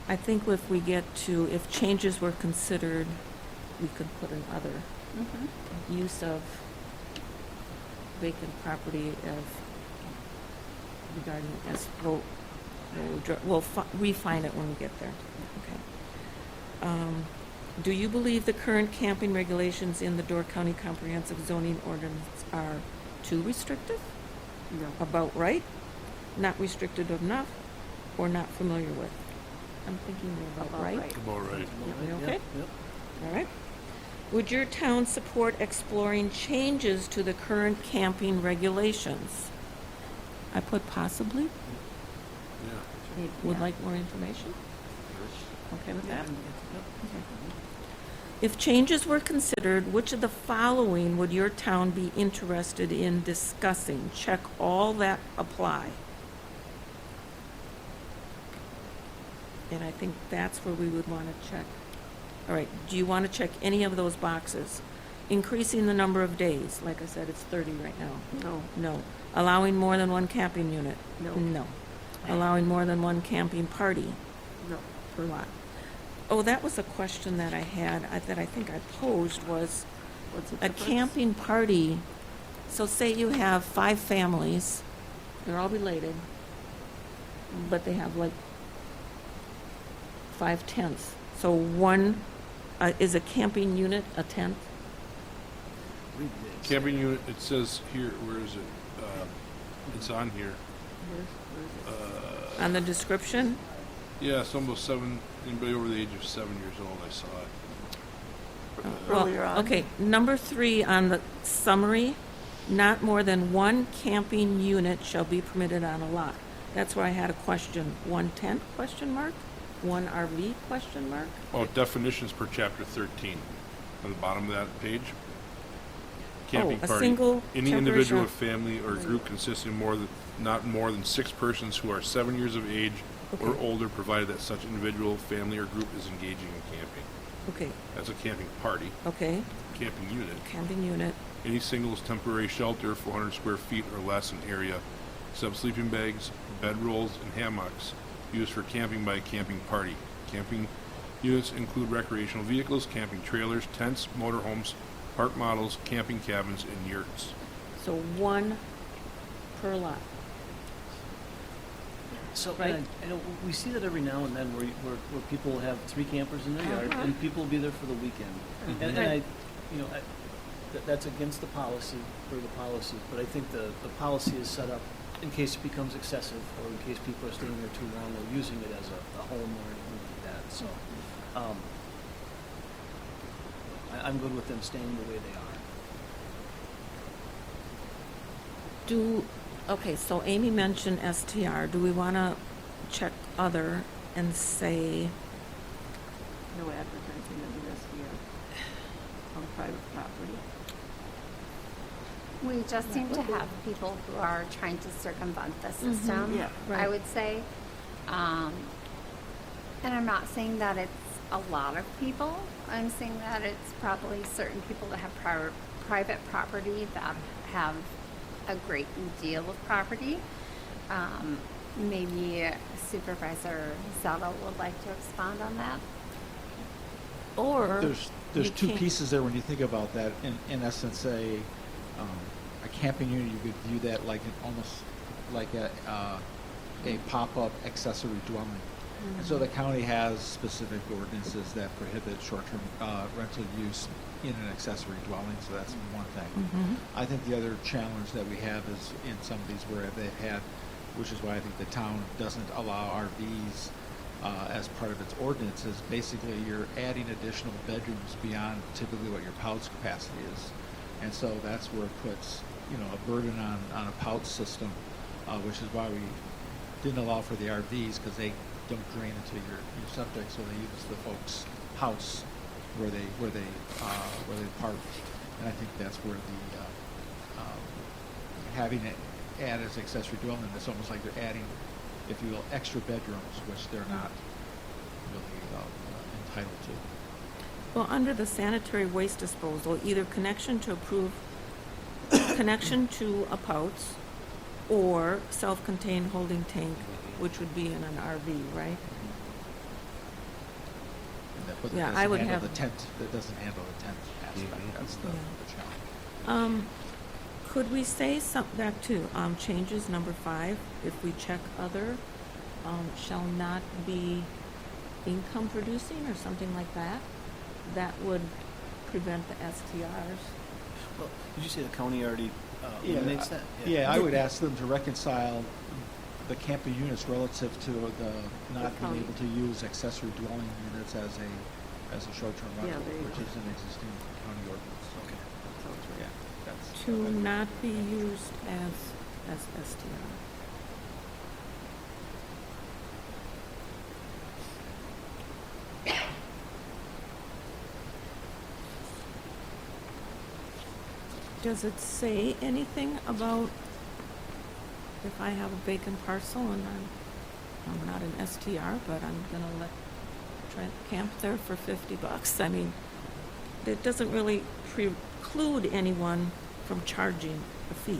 I think if we get to, if changes were considered, we could put in other use of vacant property as regarding as, we'll refine it when we get there. Okay. Do you believe the current camping regulations in the Door County Comprehensive Zoning Ordinance are too restrictive? No. About right? Not restricted enough? Or not familiar with? I'm thinking they're about right. About right. You okay? Yep. All right. Would your town support exploring changes to the current camping regulations? I put possibly. Yeah. Would like more information? Okay with that? If changes were considered, which of the following would your town be interested in discussing? Check all that apply. And I think that's where we would want to check. All right, do you want to check any of those boxes? Increasing the number of days, like I said, it's 30 right now. No. No. Allowing more than one camping unit? No. No. Allowing more than one camping party No. per lot? Oh, that was a question that I had, that I think I posed was, What's the a difference? camping party, so say you have 5 families, they're all related, but they have like 5 tents. So one, is a camping unit a tent? We did. Camping unit, it says here, where is it? It's on here. On the description? Yeah, it's almost 7, anybody over the age of 7 years old, I saw it. Earlier on. Okay, number 3 on the summary, not more than one camping unit shall be permitted on a lot. That's where I had a question. 1 tent, question mark? 1 RV, question mark? Oh, definitions per chapter 13, on the bottom of that page. Camping a party. single Any temporary individual, shelter. family, or group consisting not more than 6 persons who are 7 years of age or Okay. older, provided that such individual, family, or group is engaging in camping. Okay, That's a camping party. okay, Camping unit. camping unit, Any singles temporary shelter, 400 square feet or less in area, except sleeping bags, bedrolls, and hammocks used for camping by a camping party. Camping units include recreational vehicles, camping trailers, tents, motorhomes, park models, camping cabins, and yurts. so 1 per lot. So, Right. I know, we see that every now and then where people have 3 campers in their yard, Uh-huh. and people will be there for the weekend. And Right. I, you know, that's against the policy, or the policy, but I think the policy is set up in case it becomes excessive, or in case people are staying there too long, or using it as a home or anything like that, so, I'm good with them staying the way they are. Okay, so Amy mentioned STR. Do we want to check other and say, No advertising of the SDR on private property. We just seem to have people who are trying to circumvent the system, Yeah, I right. would say. And I'm not saying that it's a lot of people. I'm saying that it's probably certain people that have private property that have a great deal of property. Maybe Supervisor Zettel would like to expound on that. Or There's we two can't- pieces there when you think about that. In essence, a camping unit, you could view that like almost like a pop-up accessory dwelling. And so the county has specific ordinances that prohibit short-term rental use in an accessory dwelling, so that's one thing. Mhm. I think the other challenge that we have is in some of these where they've had, which is why I think the town doesn't allow RVs as part of its ordinance, is basically you're adding additional bedrooms beyond typically what your pouch capacity is. And so that's where it puts, a burden on a pouch system, which is why we didn't allow for the RVs, because they don't drain into your septic, so they use the folks' house where they park. And I think that's where the having it add as accessory dwelling, it's almost like they're adding, if you will, extra bedrooms, which they're not really entitled to. Well, under the sanitary waste disposal, either connection to a pouch or self-contained holding tank, which would be in an RV, right? But that Yeah, doesn't I would handle have- the tent. That doesn't handle the tent aspect. That's the Yeah. challenge. Could we say back to changes number 5, if we check other, shall not be income producing or something like that? That would prevent the STRs. Well, did you say the county already eliminates that? Yeah, I would ask them to reconcile the camping units relative to the not being county. able to use accessory dwelling units as a short-term Yeah, rental, they- which is an existing county ordinance. Okay. Sounds right. Yeah, that's. To not be used as STR. Does it say anything about if I have a vacant parcel and I'm not an STR, but I'm gonna try camp there for $50? I mean, it doesn't really preclude anyone from charging a fee.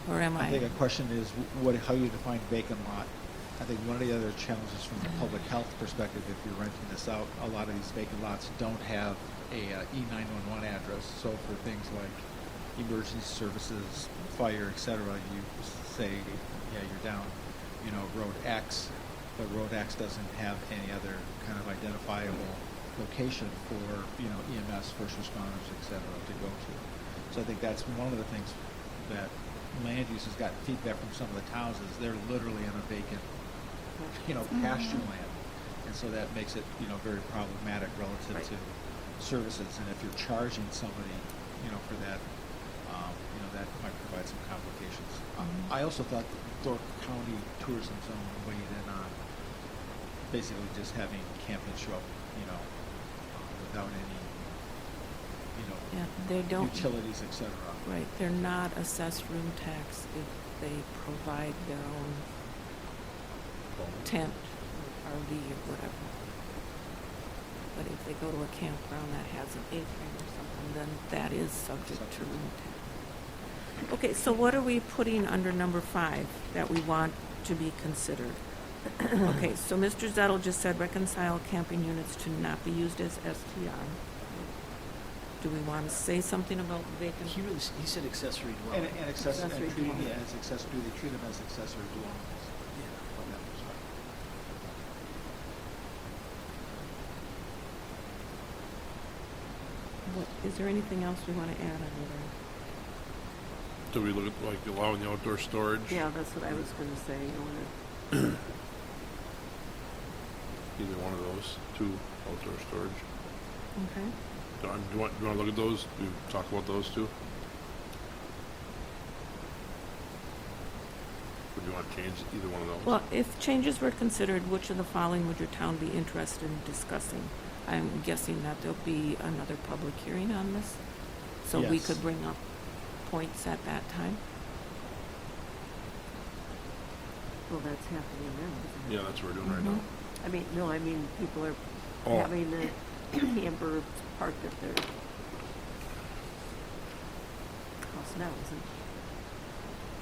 Or am I think I? a question is how you define vacant lot. I think one of the other challenges from the public health perspective, if you're renting this out, a lot of these vacant lots don't have a E911 address. So for things like emergency services, fire, etc., you say, yeah, you're down, Road X, but Road X doesn't have any other kind of identifiable location for, EMS, first responders, etc., to go to. So I think that's one of the things that land use has gotten feedback from some of the towns is they're literally on a vacant, pasture land. And so that makes it, very problematic relative Right. to services. And if you're charging somebody, for that, that might provide some complications. I also thought the Door County Tourism Zone weighed in on basically just having campers show up, without any, Yeah, they don't. utilities, etc. Right, they're not assessed room tax if they provide their own tent, RV or whatever. But if they go to a campground that has an atrium or something, then that is subject to room tax. Okay, so what are we putting under number 5 that we want to be considered? Okay, so Mr. Zettel just said reconcile camping units to not be used as STR. Do we want to say something about vacant? He said accessory dwelling. And accessory Accessory treat them dwelling. as accessory, do they treat them as accessory dwellings? From that perspective. Is there anything else we want to add under there? Do we look at like allowing the outdoor storage? Yeah, that's what I was gonna say, Either one of those, 2 outdoor storage. Okay. Don, do you want to look at those? Do you talk about those too? Or do you want to change either one of those? Well, if changes were considered, which of the following would your town be interested in discussing? I'm guessing that there'll be another public hearing on this, so we Yes. could bring up points at that time. well, that's happening now, isn't it? Yeah, that's what we're doing right Mhm. now. I mean, no, I mean, people are Oh. having the camper parked at their house now, isn't it?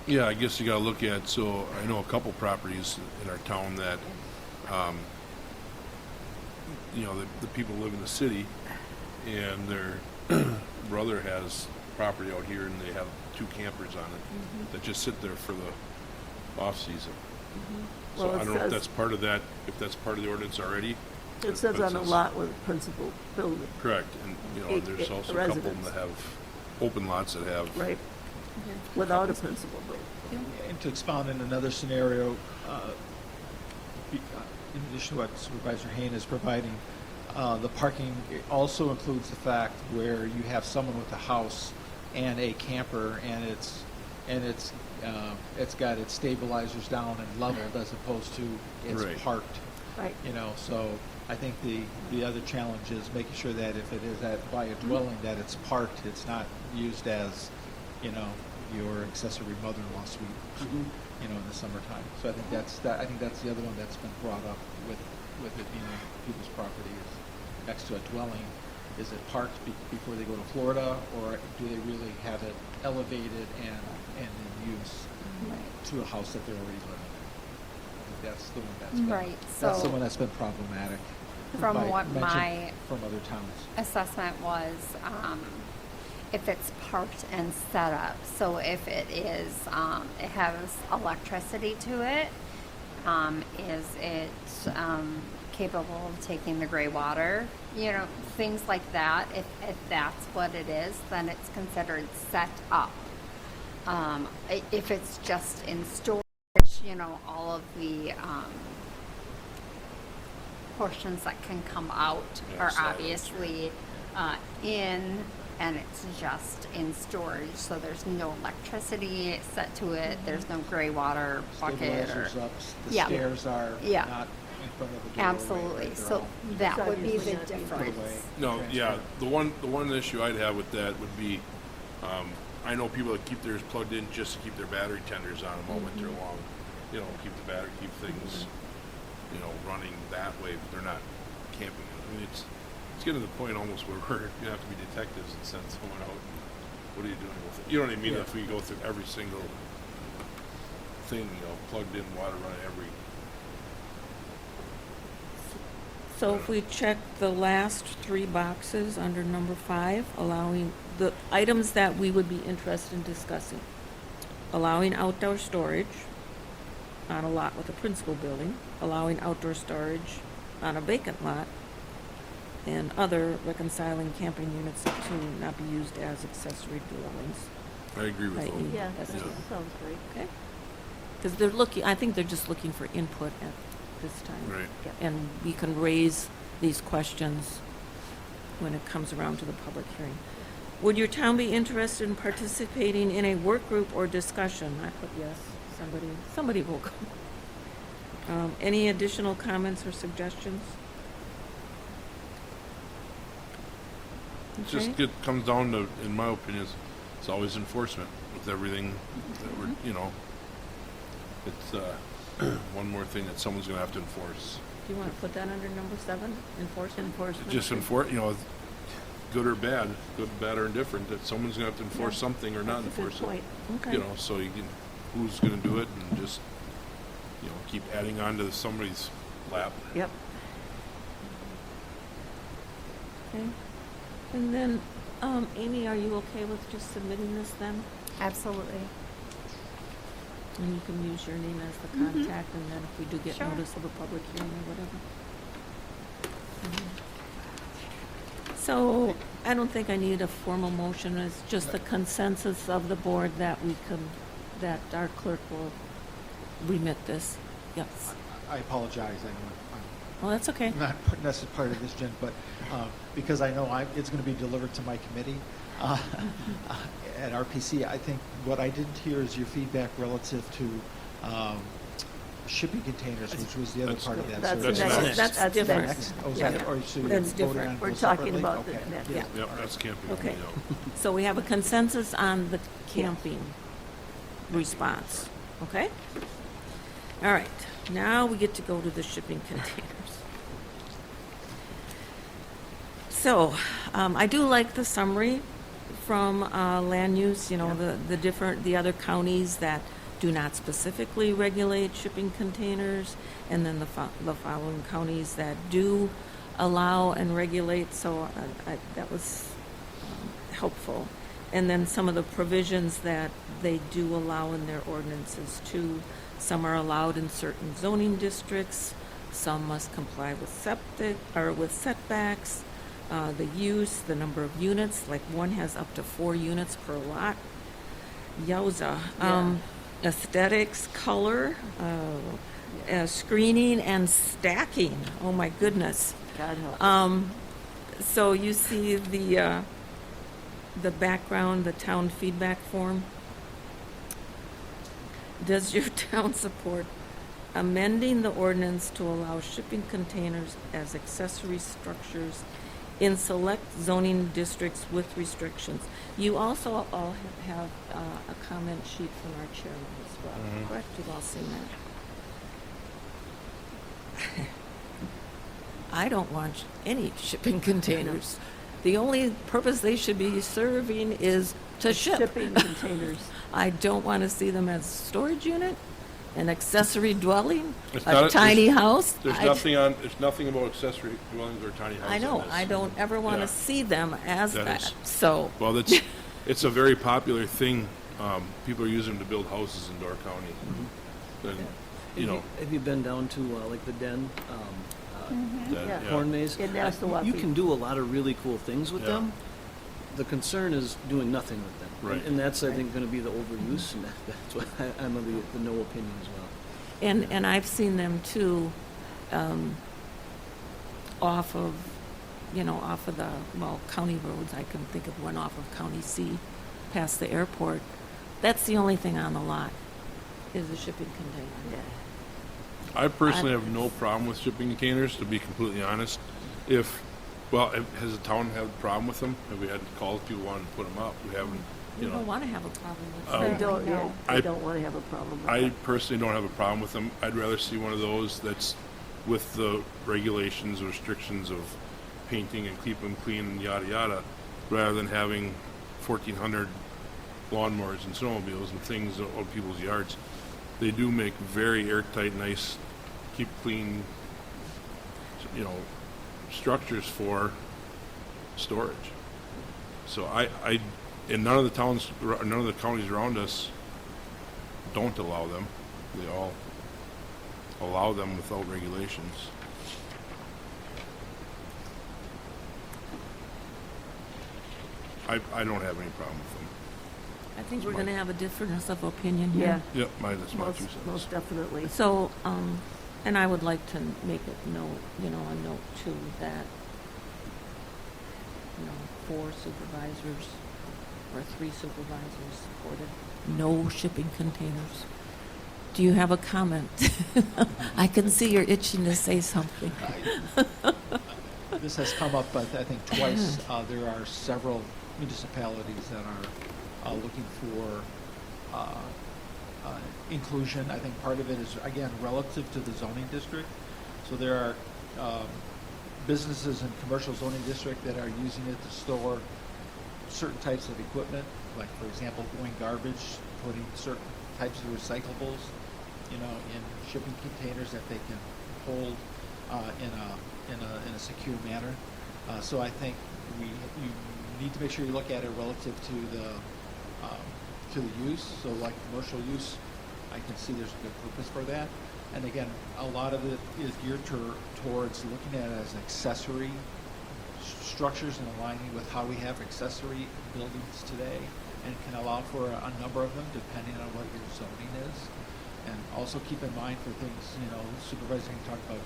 Yeah, I guess you gotta look at, so I know a couple properties in our town that, you know, the people live in the city and their brother has property out here and they have 2 campers on it that just sit there for the off-season. So Well, it I don't know if says- that's part of that, if that's part of the ordinance already. It says but on a lot with a principal building, Correct, and, you know, there's also a couple of them residence. that have open lots that have. right? Without a principal building. And to expound in another scenario, in addition to what Supervisor Hayne is providing, the parking also includes the fact where you have someone with a house and a camper, and it's got its stabilizers down and leveled as opposed to it's Right. parked. Right. You know, so I think the other challenge is making sure that if it is by a dwelling, that it's parked, it's not used as, you know, your accessory mother-in-law suite, you know, in the summertime. So I think that's the other one that's been brought up with it being on people's property is next to a dwelling. Is it parked before they go to Florida, or do they really have it elevated and in use to a house that they're already living in? I think that's the one that's been, Right, that's the so- one that's been problematic. From by- what mentioned my from other towns. assessment was, if it's parked and set up, so if it is, it has electricity to it, is it, capable of taking the gray water? You know, things like that. If that's what it is, then it's considered set up. If it's just in storage, you know, all of the, portions that can come out Yeah, are silos. obviously in, and it's just in storage, so there's no electricity set to it, there's no gray water bucket or. Stabilizers up, the Yeah. stairs are Yeah. not in front of the doorway. Absolutely, right? They're so all that It's would be obviously the not being put put difference. away. No, yeah, transferred. the one issue I'd have with that would be, I know people that keep theirs plugged in just to keep their battery tenders on them all winter long. You know, keep things, you know, running that way, but they're not camping. I mean, it's getting to the point almost where we're gonna have to be detectives and send someone out. What are you doing with it? You know what I mean? Yeah. If we go through every single thing, you know, plugged in water running every. So if we check the last 3 boxes under number 5, allowing the items that we would be interested in discussing, allowing outdoor storage on a lot with a principal building, allowing outdoor storage on a vacant lot, and other reconciling camping units to not be used as accessory dwellings. I agree with Right. those. Yeah, That's that true. sounds great. Okay? Because they're looking, I think they're just looking for input at this time. Right. And we can raise these questions when it comes around to the public hearing. Would your town be interested in participating in a work group or discussion? I put yes. Somebody will come. Any additional comments or suggestions? It just Okay. comes down to, in my opinion, it's always enforcement with everything that we're, you know, it's one more thing that someone's gonna have to enforce. Do you want to put that under number 7, enforcement? Just enforce, you know, good or bad, or indifferent, that someone's gonna have to enforce Yeah. something or not That's a good enforce it. point. Okay. You know, so you can, who's gonna do it and just, you know, keep adding on to somebody's lap. Yep. Okay. And then, Amy, are you okay with just submitting this then? Absolutely. And you can use your name as the contact, and then if we do get Sure. notice of a public hearing or whatever. So, I don't think I need a formal motion, it's just the consensus of the board that that our clerk will remit this. Yes. I apologize, I know Well, that's okay. I'm not putting this as part of this, Jen, but because I know it's going to be delivered to my committee at RPC, I think what I didn't hear is your feedback relative to shipping containers, which was the other That's- part of that. That's So- next. That's different. Next? Oh, is Yeah. that, or so you That's voted different. on We're those talking separately? about the Okay. next. Yeah. Yep, that's camping. Okay. yeah. So we have a consensus on the camping response, okay? All right, now we get to go to the shipping containers. So, I do like the summary from land use, you know, the other counties that do not specifically regulate shipping containers, and then the following counties that do allow and regulate, so that was helpful. And then some of the provisions that they do allow in their ordinances too. Some are allowed in certain zoning districts, some must comply with setbacks, the use, the number of units, like one has up to 4 units per lot. Yowza. Aesthetics, color, screening, and stacking. Oh my goodness. God help us. So you see the background, the town feedback form. Does your town support amending the ordinance to allow shipping containers as accessory structures in select zoning districts with restrictions? You also all have a comment sheet from our chairman as well, correct? You've all seen that. I don't want any shipping containers. The only purpose they should be serving is to ship. Shipping containers. I don't want to see them as a storage unit, an accessory dwelling, It's a not- tiny there's- house. There's nothing about accessory dwellings or tiny houses. I know, in this. I don't ever want Yeah. to see them as That that, is- so. Well, it's a very popular thing. People are using them to build houses in Door County. And, you know, Have you been down to like the Den, that- Yeah. yeah. corn maze? In Nassau. You can do a lot of really cool things with Yeah. them. The concern is doing nothing with them. Right. And that's, I think, going to be the overuse, and that's why I'm of the no opinion as well. And I've seen them too, off of the, county roads. I can think of one off of County C, past the airport. That's the only thing on the lot, is the shipping container. I personally have no problem with shipping containers, to be completely honest. Has the town had a problem with them? Have we had calls, people wanting to put them up? We haven't, We you know. don't want to have a problem with Oh. I that. don't, No. I don't want to have a problem with I that. personally don't have a problem with them. I'd rather see one of those that's with the regulations or restrictions of painting and keep them clean and yada yada, rather than having 1,400 lawnmowers and snowmobiles and things on people's yards. They do make very airtight, nice, keep clean, structures for storage. So and none of the counties around us don't allow them. They all allow them without regulations. I don't have any problem with them. I think we're going to have a difference of opinion here. Yeah, Yep, that's my 2 cents. most definitely. So, and I would like to make it a note too, that, 4 supervisors or 3 supervisors supported no shipping containers. Do you have a comment? I can see you're itching to say something. This has come up, I think, twice. There are several municipalities that are looking for inclusion. I think part of it is, again, relative to the zoning district. So there are businesses in commercial zoning district that are using it to store certain types of equipment, like, for example, going garbage, putting certain types of recyclables, in shipping containers that they can hold in a secure manner. So I think you need to make sure you look at it relative to the use. So like commercial use, I can see there's a good purpose for that. And again, a lot of it is geared towards looking at it as accessory structures and aligning with how we have accessory buildings today, and can allow for a number of them depending on what your zoning is. And also keep in mind for things, Supervisor can talk about,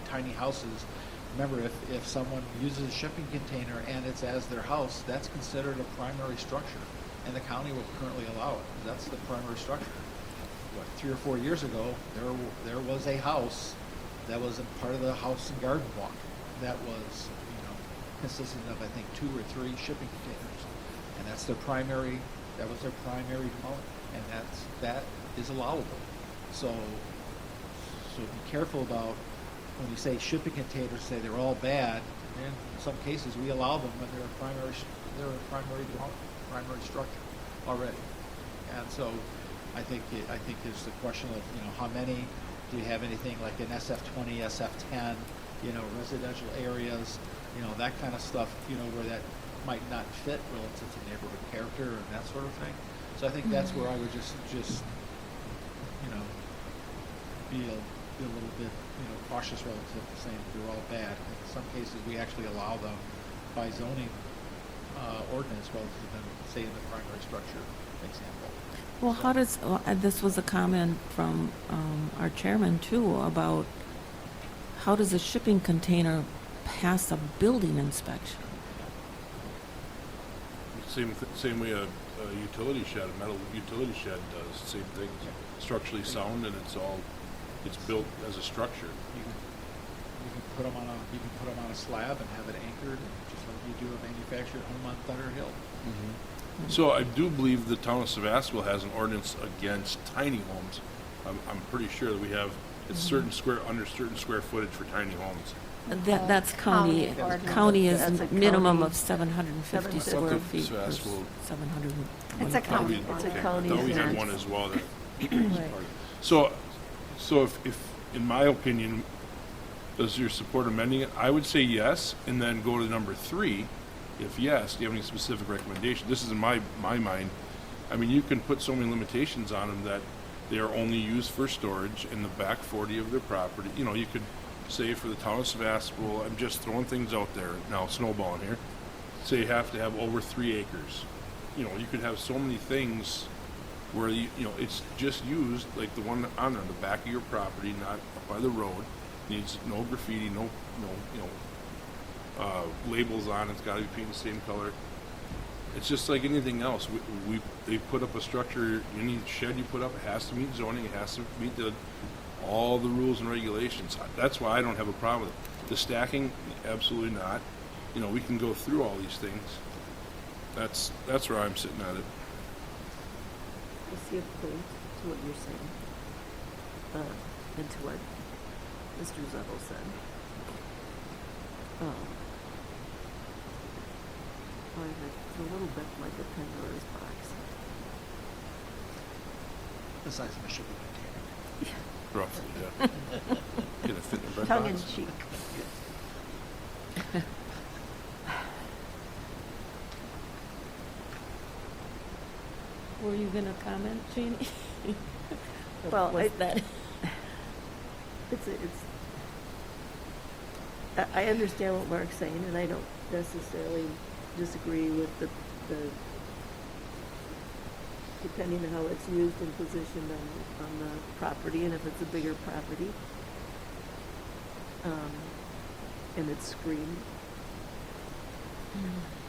tiny houses. Remember, if someone uses a shipping container and it's as their house, that's considered a primary structure, and the county will currently allow it. That's the primary structure. 3 or 4 years ago, there was a house that was a part of the house and garden walk that was, consisting of, I think, 2 or 3 shipping containers, and that was their primary dwelling, and that is allowable. So be careful about when you say shipping containers, say they're all bad. And in some cases, we allow them when they're a primary they're a primary dwelling, primary structure already. And so I think it's the question of, how many, do you have anything like an SF20, SF10, residential areas, that kind of stuff, where that might not fit relative to neighborhood character and that sort of thing. So I think that's where I would just be a little bit, cautious relative to saying they're all bad. In some cases, we actually allow them by zoning ordinance relative to them, say in the primary structure example. Well, how does, this was a comment from our chairman too, about how does a shipping container pass a building inspection? Same way a utility shed, a metal utility shed does, same thing, structurally sound, and it's built as a structure. You can put them on a slab and have it anchored, just like you do a manufactured home on Thunder Hill. So I do believe the town of Sevastopol has an ordinance against tiny homes. I'm pretty sure that we have, it's under certain square footage for tiny homes. That's county. County ordinance. County is That's a minimum county- of 750 750. square feet. or Sevastopol. 700. It's a Thought county we- It's a okay. county Thought we had ordinance. one as well that. Right. So if, in my opinion, does your support amending it? I would say yes, and then go to number 3. If yes, do you have any specific recommendation? This is in my mind. I mean, you can put so many limitations on them that they are only used for storage in the back 40 of their property. You could say for the town of Sevastopol, I'm just throwing things out there now, snowballing here. Say you have to have over 3 acres. You could have so many things where it's just used like the one on the back of your property, not up by the road. Needs no graffiti, no labels on. It's got to be painted the same color. It's just like anything else. They put up a structure. Any shed you put up, it has to meet zoning. It has to meet all the rules and regulations. That's why I don't have a problem with it. The stacking, absolutely not. We can go through all these things. That's where I'm sitting at it. I see a point to what you're saying, and to what Mr. Zettel said. It's a little bit like a Pandora's box. The size of a shipping container. Roughly, yeah. Can it fit in a bread Tongue in box? cheek. Were you going to comment, Jeannie? Well, Was that? I understand what Mark's saying, and I don't necessarily disagree with the depending on how it's used and positioned on the property, and if it's a bigger property, and it's screened.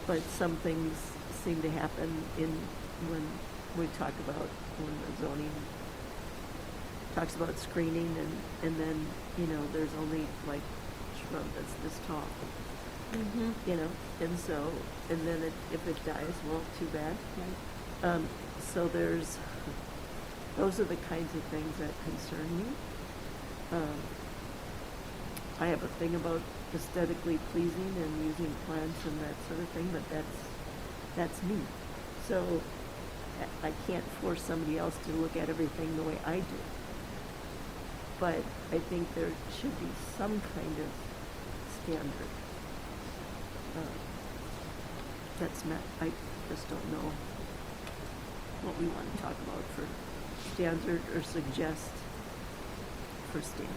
But some things seem to happen when we talk about, when the zoning talks about screening, and then, there's only like shrub that's this tall, and so, and then if it dies, well, too bad. So those are the kinds of things that concern me. I have a thing about aesthetically pleasing and using plants and that sort of thing, but that's me. So I can't force somebody else to look at everything the way I do. But I think there should be some kind of standard that's met. I just don't know what we want to talk about for standard or suggest for standard.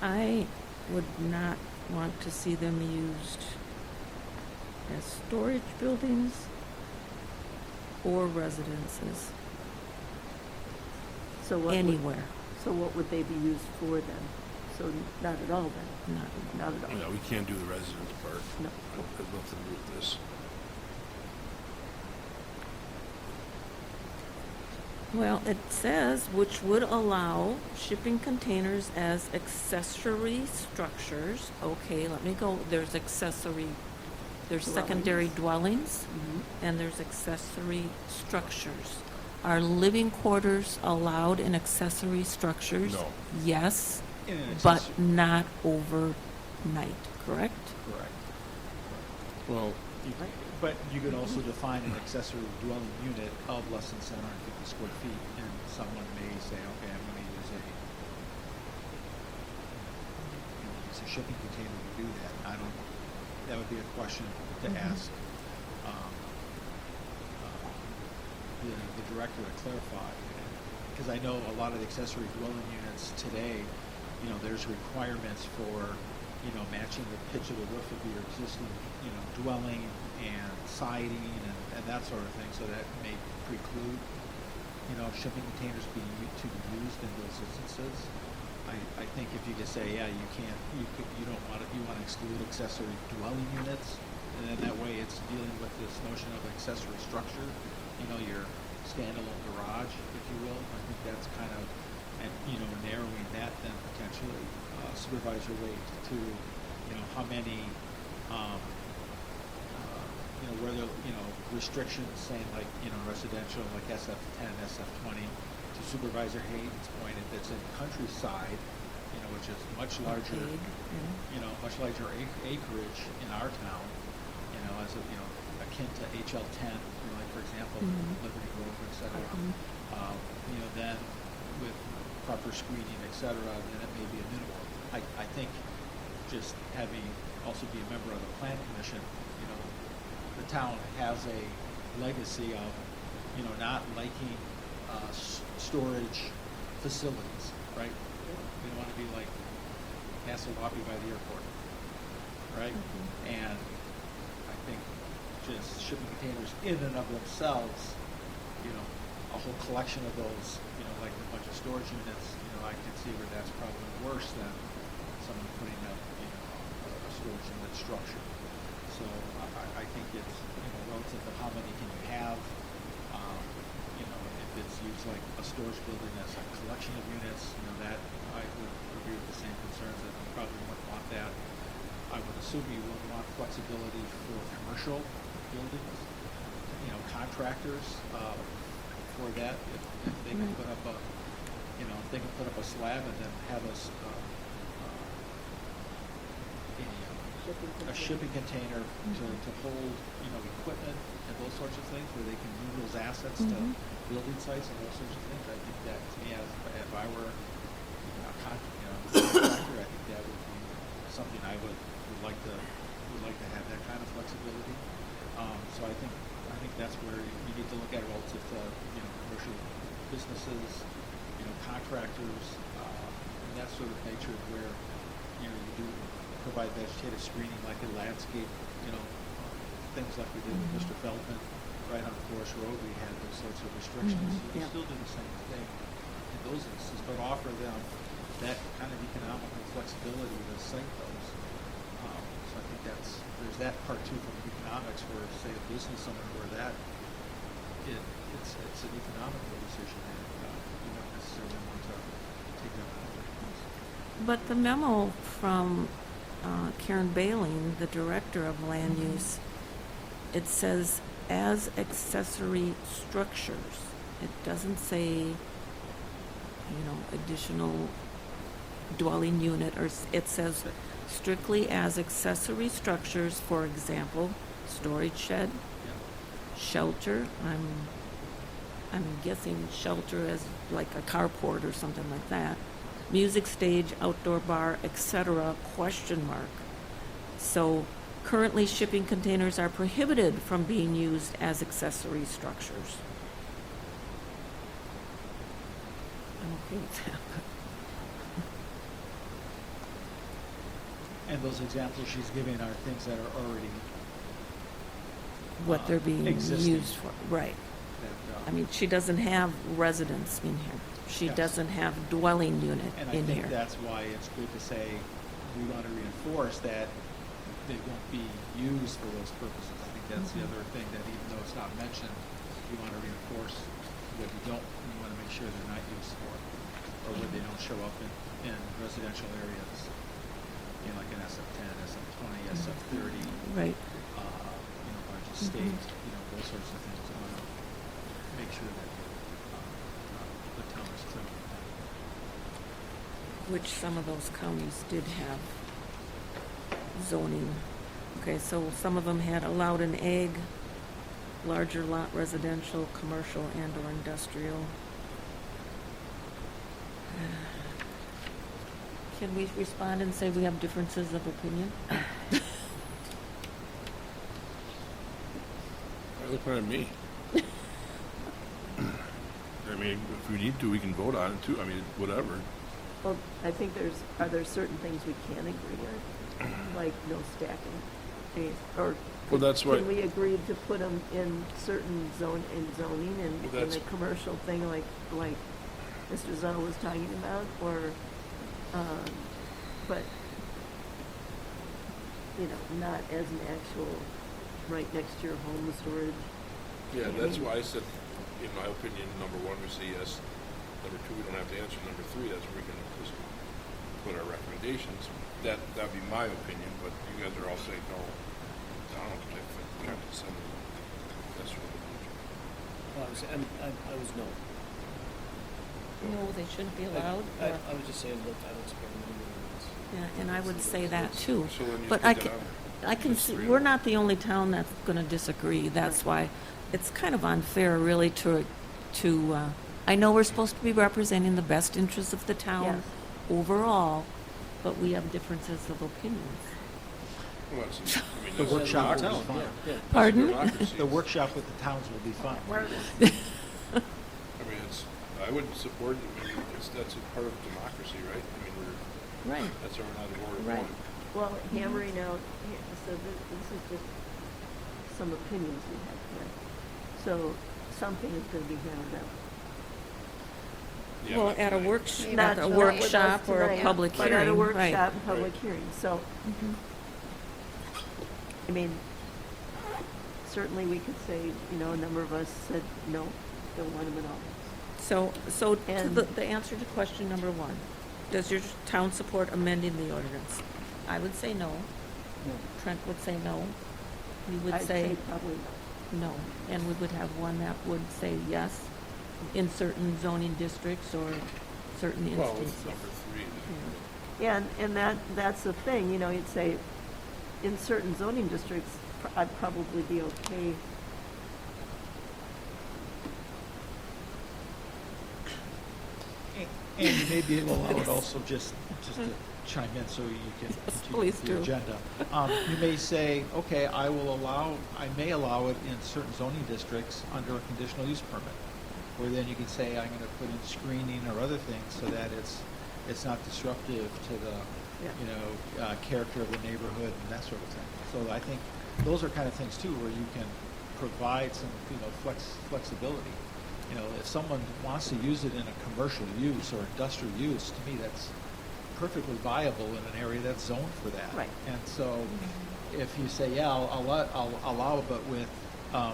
I would not want to see them used as storage buildings or residences So what anywhere. So what would they be used for then? So not at all then? Not at all. Yeah, we can't do the residence part. No. It has nothing to do with this. Well, it says, which would allow shipping containers as accessory structures. Okay, let me go. There's secondary dwellings, and there's accessory structures. Are living quarters allowed in accessory structures? No. Yes, In an but accessory- not over night, correct? Correct. Well, But you could also define an accessory dwelling unit of less than 750 square feet, and someone may say, okay, I'm gonna use a shipping container to do that. That would be a question to ask, the director to clarify. Because I know a lot of the accessory dwelling units today, there's requirements for, matching the pitch of the roof of your existing, dwelling and siding and that sort of thing, so that may preclude, shipping containers to be used in those instances. I think if you just say, yeah, you can't, you want to exclude accessory dwelling units, and then that way it's dealing with this notion of accessory structure, your standalone garage, if you will. I think that's kind of, narrowing that then potentially, Supervisor Wait, to, how many, where the, restrictions saying like, residential, like SF10, SF20, to Supervisor Hayden's point, if it's in countryside, which is much larger, much larger acreage in our town, as a, akin to HL10, like for example, Liberty Grove, et cetera, then with proper screening, et cetera, then it may be a minimum. I think just having also be a member of the Plan Commission, the town has a legacy of, not liking storage facilities, right? We don't want to be like Hasselwappy by the airport, right? And I think just shipping containers in and of themselves, a whole collection of those, like a bunch of storage units, I can see where that's probably worse than someone putting up, a storage unit structure. So I think it's, relative to how many can you have, if it's used like a storage building as a collection of units, that I would agree with the same concerns that you probably wouldn't want that. I would assume you would want flexibility for commercial buildings, contractors, for that, if they can put up a, if they can put up a slab and then have a shipping container to hold, equipment and those sorts of things, where they can move those assets to building sites and those sorts of things. I think that, to me, if I were a contractor, I think that would be something I would like to have that kind of flexibility. So I think that's where you need to look at it relative to, commercial businesses, contractors, and that sort of nature where, you do provide vegetative screening like a landscape, things like we did with Mr. Feldman right on Forest Road. We had those sorts of restrictions. You still do the same thing in those instances, but offer them that kind of economical flexibility to site those. So I think there's that part too from economics where, say, a business owner where it's an economical decision and you don't necessarily want to take that out of their hands. But the memo from Karen Baling, the Director of Land Use, it says as accessory structures. It doesn't say, additional dwelling unit, or it says strictly as accessory structures, for example, storage shed, shelter. I'm guessing shelter as like a carport or something like that. Music stage, outdoor bar, etc., ? So currently shipping containers are prohibited from being used as accessory structures. I'm okay with that. And those examples she's giving are things that are already What they're being existing. used for, right. That, I mean, she doesn't have residence in here. She Yes. doesn't have dwelling unit and I in think here. that's why it's good to say we want to reinforce that they won't be used for those purposes. I think that's the other thing, that even though it's not mentioned, we want to reinforce that we want to make sure they're not used for, or where they don't show up in residential areas, like an SF10, SF20, SF30, Right. bunch of state, those sorts of things. I want to make sure that the town is clear with that. Which some of those counties did have zoning. Okay, so some of them had allowed an ag, larger lot residential, commercial, and/or industrial. Can we respond and say we have differences of opinion? Why are you looking at me? I mean, if we need to, we can vote on it too. I mean, whatever. Well, I think are there certain things we can agree on, like no stacking? Or Well, that's why. can we agree to put them in certain zoning and Well, in that's- the commercial thing like Mr. Zell was talking about, or, but, not as an actual right next to your home storage. Yeah, that's why I said, in my opinion, number one, we say yes. Number two, we don't have to answer. Number three, that's where we can just put our recommendations. That'd be my opinion, but you guys are all saying no. I don't know if we have to send it. That's really. I was no. No, they shouldn't be allowed. I was just saying, look, I don't support any Yeah, and I would say that too. So then you But take it out. I can Just see, three we're of them. not the only town that's going to disagree. That's why it's kind of unfair, really, I know we're supposed to be representing the best interests of the town Yes. overall, but we have differences of opinions. Well, it's- I mean, The that's a workshop will be democracy. fine. Yeah, yeah. That's a Pardon? democracy. The workshop with the towns will be fine. I mean, I wouldn't support it. I mean, that's a part of democracy, right? I mean, Right. that's our not the board of Right. one. Well, hammering out, so this is just some opinions we have here. So something is going to be hammered out. Yeah, Well, not at a tonight. workshop, Not a with us workshop or a tonight, public but hearing, at a right. workshop, and public hearing. So, Mhm. I mean, certainly we could say, a number of us said, no, don't want them at all. So to And- the answer to question number one, does your town support amending the ordinance? I would say no. No. Trent would say no. You would I'd say probably no. And we would have one that would say yes in certain zoning districts or certain Well, it's instances. number three. Yeah. Yeah, and that's the thing, you'd say, in certain zoning districts, I'd probably be okay. And you may be able to allow it also, just to chime in so you can Yes, continue please with the do. agenda. You may say, okay, I may allow it in certain zoning districts under a conditional use permit, where then you can say, I'm gonna put in screening or other things so that it's not disruptive to the, Yeah. character of the neighborhood and that sort of thing. So I think those are kind of things too, where you can provide some, flexibility. If someone wants to use it in a commercial use or industrial use, to me, that's perfectly viable in an area that's zoned for that. Right. And so, if you say, yeah, I'll allow it, but with a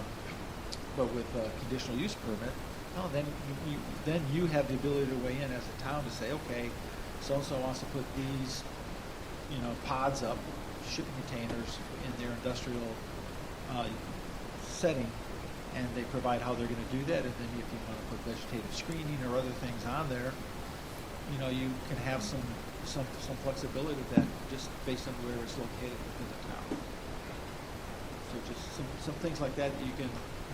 conditional use permit, no, then you have the ability to weigh in as a town to say, okay, so-and-so wants to put these, pods up, shipping containers in their industrial setting, and they provide how they're going to do that. And then if you want to put vegetative screening or other things on there, you can have some flexibility with that just based on where it's located within the town. So just some things like that you can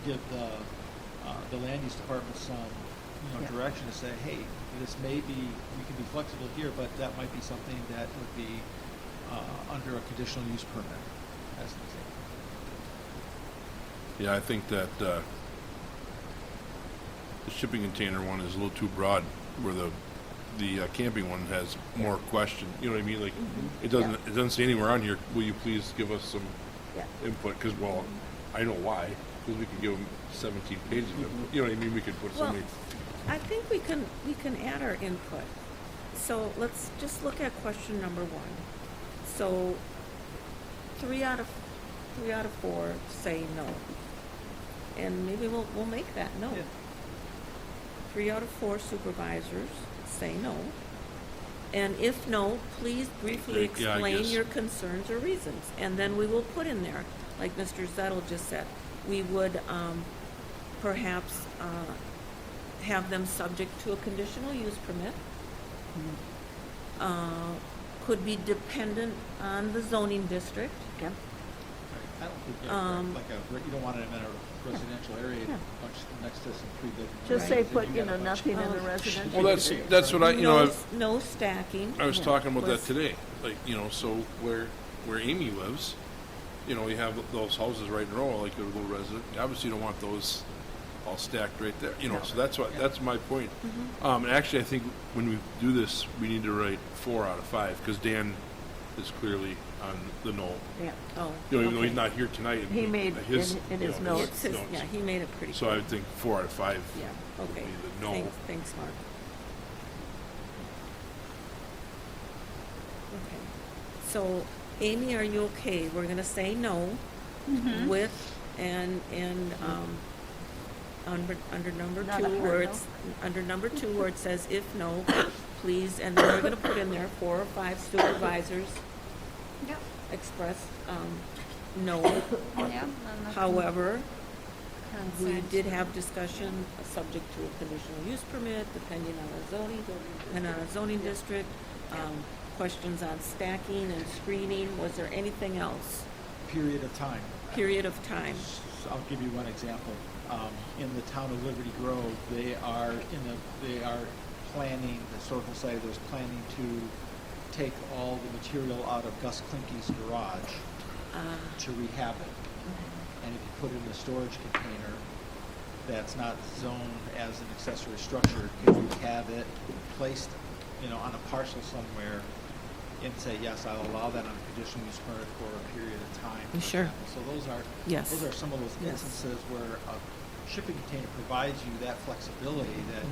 give the land use department some Yeah. direction to say, hey, this may be, we can be flexible here, but that might be something that would be under a conditional use permit, as an example. Yeah, I think that the shipping container one is a little too broad, where the camping one has more question. You know what I mean? Like, it doesn't say anywhere on here, will you please give us some Yeah. input? Because, well, I know why. Because we could give them 17 pages of input. You know what I mean? We could put so Well, many. I think we can add our input. So let's just look at question number one. So 3 out of 4 say no. And maybe we'll make that no. Yeah. 3 out of 4 supervisors say no. And if no, please briefly Yeah, I explain guess. your concerns or reasons. And then we will put in there, like Mr. Zettel just said, we would perhaps have them subject to a conditional use permit. could be dependent on the zoning district. Yep. I don't think, you don't want it in a residential area, Yeah. much next to some three-bedroom. Just Right. say put, nothing in Oh. the residential. Well, that's what No stacking. I was Yeah. talking about that Was- today. Like, so where Amy lives, you have those houses right in a row, like a little resident. You obviously don't want those all stacked right there. So that's my point. Actually, I think when we do this, we need to write 4 out of 5 because Dan is clearly on the no. Yeah. Oh. Even though okay. he's not here tonight. and He made his, in his you know, notes. It's his, yeah, he made it pretty So clear. I would think 4 out of 5 Yeah, would okay. be the no. Thanks, Mark. Okay. So, Amy, are you okay? We're gonna say no with, and, under number Not a 2, hard where no. it's, under number 2, where it says if no, please, and then we're gonna put in there 4 or 5 supervisors Yep. express, no. Yep. and the However, we consent. did have discussion, subject to a conditional use permit, depending on our zoning, and on our zoning district, questions on stacking and screening. Was there anything else? Period of time. Period of time. I'll give you one example. In the town of Liberty Grove, they are planning, the historical society is planning to take all the material out of Gus Klinke's garage to rehab it. And if you put it in a storage container that's not zoned as an accessory structure, could you have it placed, on a parcel somewhere and say, yes, I'll allow that on a conditional use permit for a period of time? for Sure. example. So those are Yes. some of those Yes. instances where a shipping container provides you that flexibility that,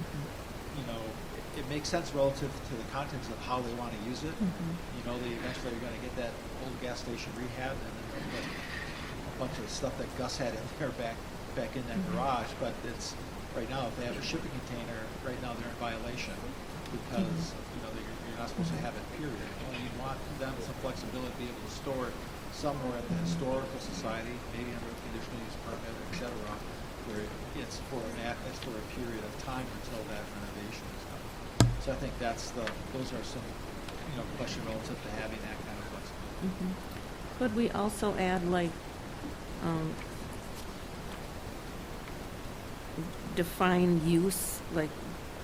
it makes sense relative to the context of how they want to use it. They eventually are going to get that old gas station rehab and then they'll put a bunch of stuff that Gus had in there back in that garage. But it's, right now, if they have a shipping container, right now they're in violation because, you're not supposed to have it, period. You want them some flexibility to be able to store it somewhere at the historical society, maybe under a conditional use permit, et cetera, where it's for a period of time until that renovation is done. So I think those are some, question relative to having that kind of flexibility. Could we also add, define use, like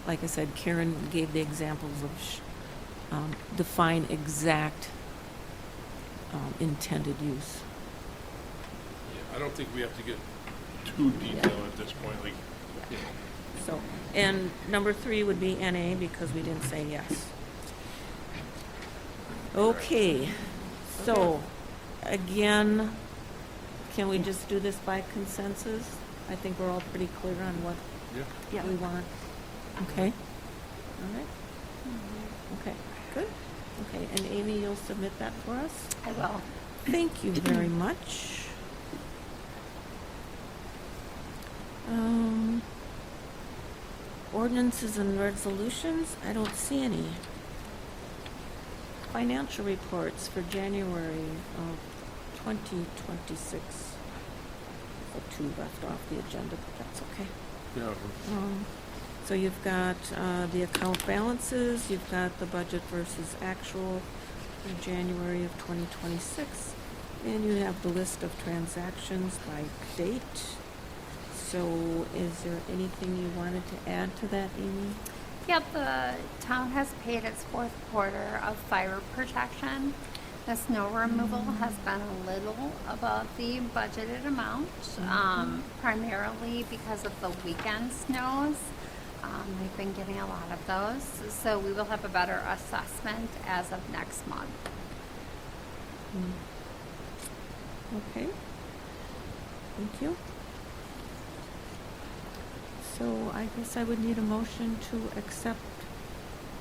I said, Karen gave the examples of define exact intended use. Yeah, I don't think we have to get too detailed at this point. So, and number 3 would be NA because we didn't say yes. Okay, so, again, can we just do this by consensus? I think we're all pretty clear on what Yeah. we want. Okay? All right? Okay, good. Okay, and Amy, you'll submit that for us? I will. Thank you very much. Ordinances and resolutions, I don't see any. Financial reports for January of 2026. So 2 left off the agenda, but that's okay. Yeah. So you've got the account balances, you've got the budget versus actual for January of 2026, and you have the list of transactions by date. So is there anything you wanted to add to that, Amy? Yep, the town has paid its 4th quarter of fire protection. The snow removal has been a little above the budgeted amount, primarily because of the weekend snows. We've been getting a lot of those, so we will have a better assessment as of next month. Okay. Thank you. So I guess I would need a motion to accept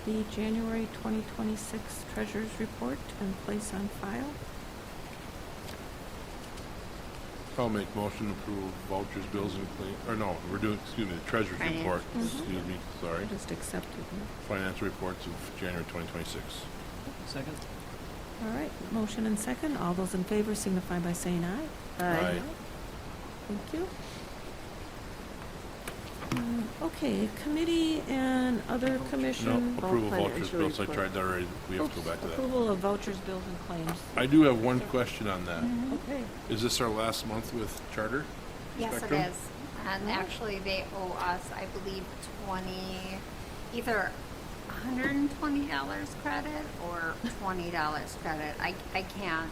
the January 2026 Treasurer's Report and place on file. I'll make motion to approve vouchers, bills, and the treasurer's Finance. report. Excuse me, sorry. I just accepted them. Financial reports of January 2026. Second? All right, motion and second. All those in favor signify by saying aye. Aye. Thank you. Okay, committee and other No, commission. approval financial vouchers, bills, I report. tried that already, we have to go back to that. Approval of vouchers, bills, and claims. I do have one question on that. Okay. Is this our last month with Charter? Yes, it Spectrum? is. And actually, they owe us, I believe, either $120 credit or $20 credit. I can't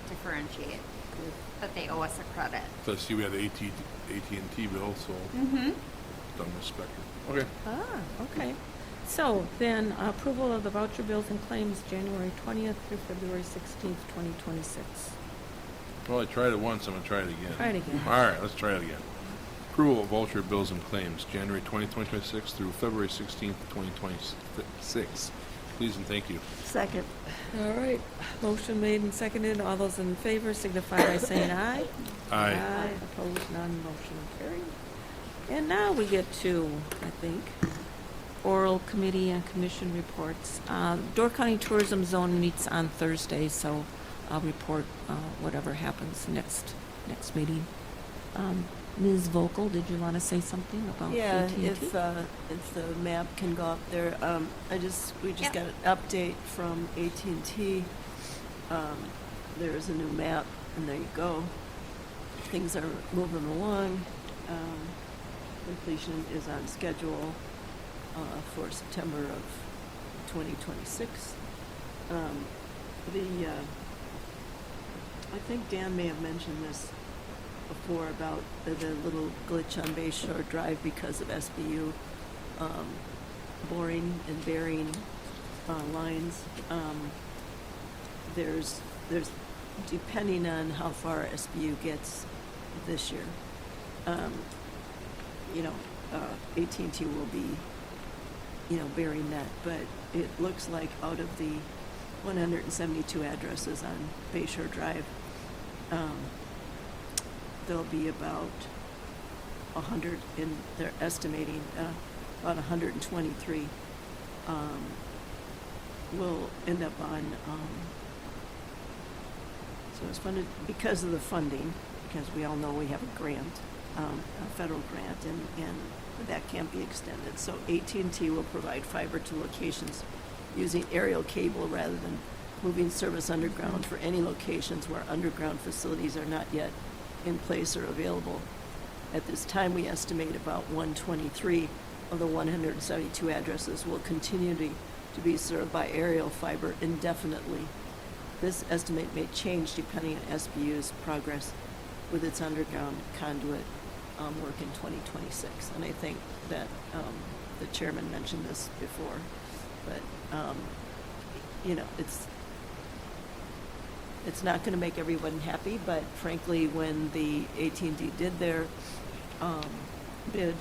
differentiate, but they owe us a credit. So I see we have the AT&T bill, so Mm-hmm. done with Spectrum. Okay. Okay. So then approval of the voucher bills and claims January 20th through February 16th, 2026. Well, I tried it once, I'm gonna try it again. Try it again. All right, let's try it again. Approval of voucher bills and claims, January 20th, 2026 through February 16th, 2026. Please and thank you. Second. All right. Motion made and seconded. All those in favor signify by saying aye. Aye. Opposed, none. Motion carried. And now we get to, I think, oral committee and commission reports. Door County Tourism Zone meets on Thursday, so I'll report whatever happens next meeting. Ms. Vogel, did you want to say something about Yeah, AT&T? if the map can go up there. We just Yep. got an update from AT&T. There is a new map, and there you go. Things are moving along. Completion is on schedule for September of 2026. I think Dan may have mentioned this before about the little glitch on Bay Shore Drive because of SBU boring and burying lines. There's depending on how far SBU gets this year, AT&T will be, burying that. But it looks like out of the 172 addresses on Bay Shore Drive, there'll be about 100, and they're estimating about 123 will end up on. So it's funded because of the funding, because we all know we have a grant, a federal grant, and that can't be extended. So AT&T will provide fiber to locations using aerial cable rather than moving service underground for any locations where underground facilities are not yet in place or available. At this time, we estimate about 123 of the 172 addresses will continue to be served by aerial fiber indefinitely. This estimate may change depending on SBU's progress with its underground conduit work in 2026. And I think that the chairman mentioned this before, but it's not going to make everyone happy, but frankly, when the AT&T did their bid,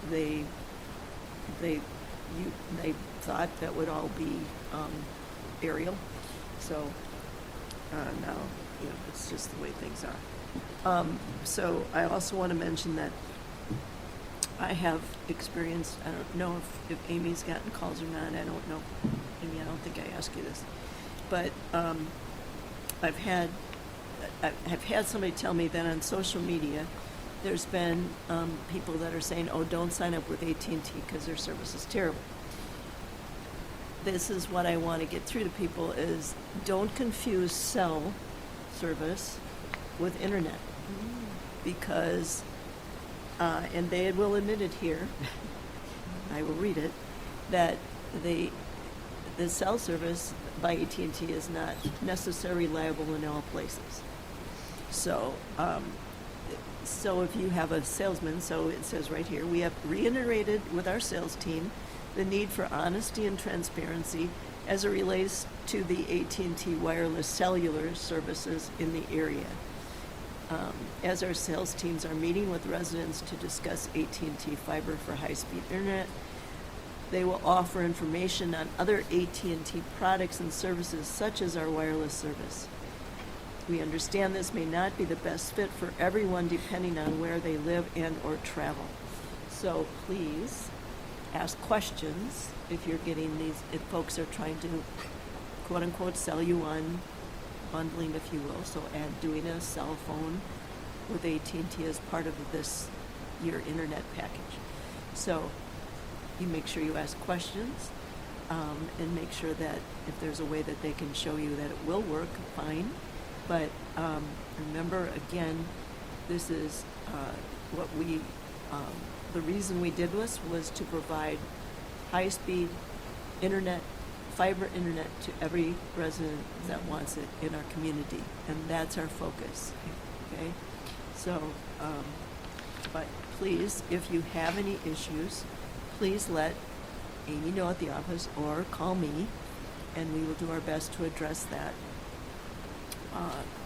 they thought that would all be aerial. So now, it's just the way things are. So I also want to mention that I have experienced, I don't know if Amy's gotten calls or not, I don't know. Amy, I don't think I asked you this. But I've had somebody tell me that on social media, there's been people that are saying, oh, don't sign up with AT&T because their service is terrible. This is what I want to get through to people is don't confuse cell service with internet. Because, and they will admit it here, I will read it, that the cell service by AT&T is not necessarily reliable in all places. So, so if you have a salesman, so it says right here, we have reiterated with our sales team the need for honesty and transparency as it relates to the AT&T wireless cellular services in the area. As our sales teams are meeting with residents to discuss AT&T fiber for high-speed internet, they will offer information on other AT&T products and services such as our wireless service. We understand this may not be the best fit for everyone depending on where they live and or travel. So please ask questions if you're getting these, if folks are trying to quote unquote sell you on bundling, if you will, so doing a cell phone with AT&T as part of this your internet package. So you make sure you ask questions, and make sure that if there's a way that they can show you that it will work, fine. But remember, again, this is what we, the reason we did this was to provide high-speed internet, fiber internet to every resident that wants it in our community, and that's our focus, okay? So, but please, if you have any issues, please let Amy know at the office or call me, and we will do our best to address that,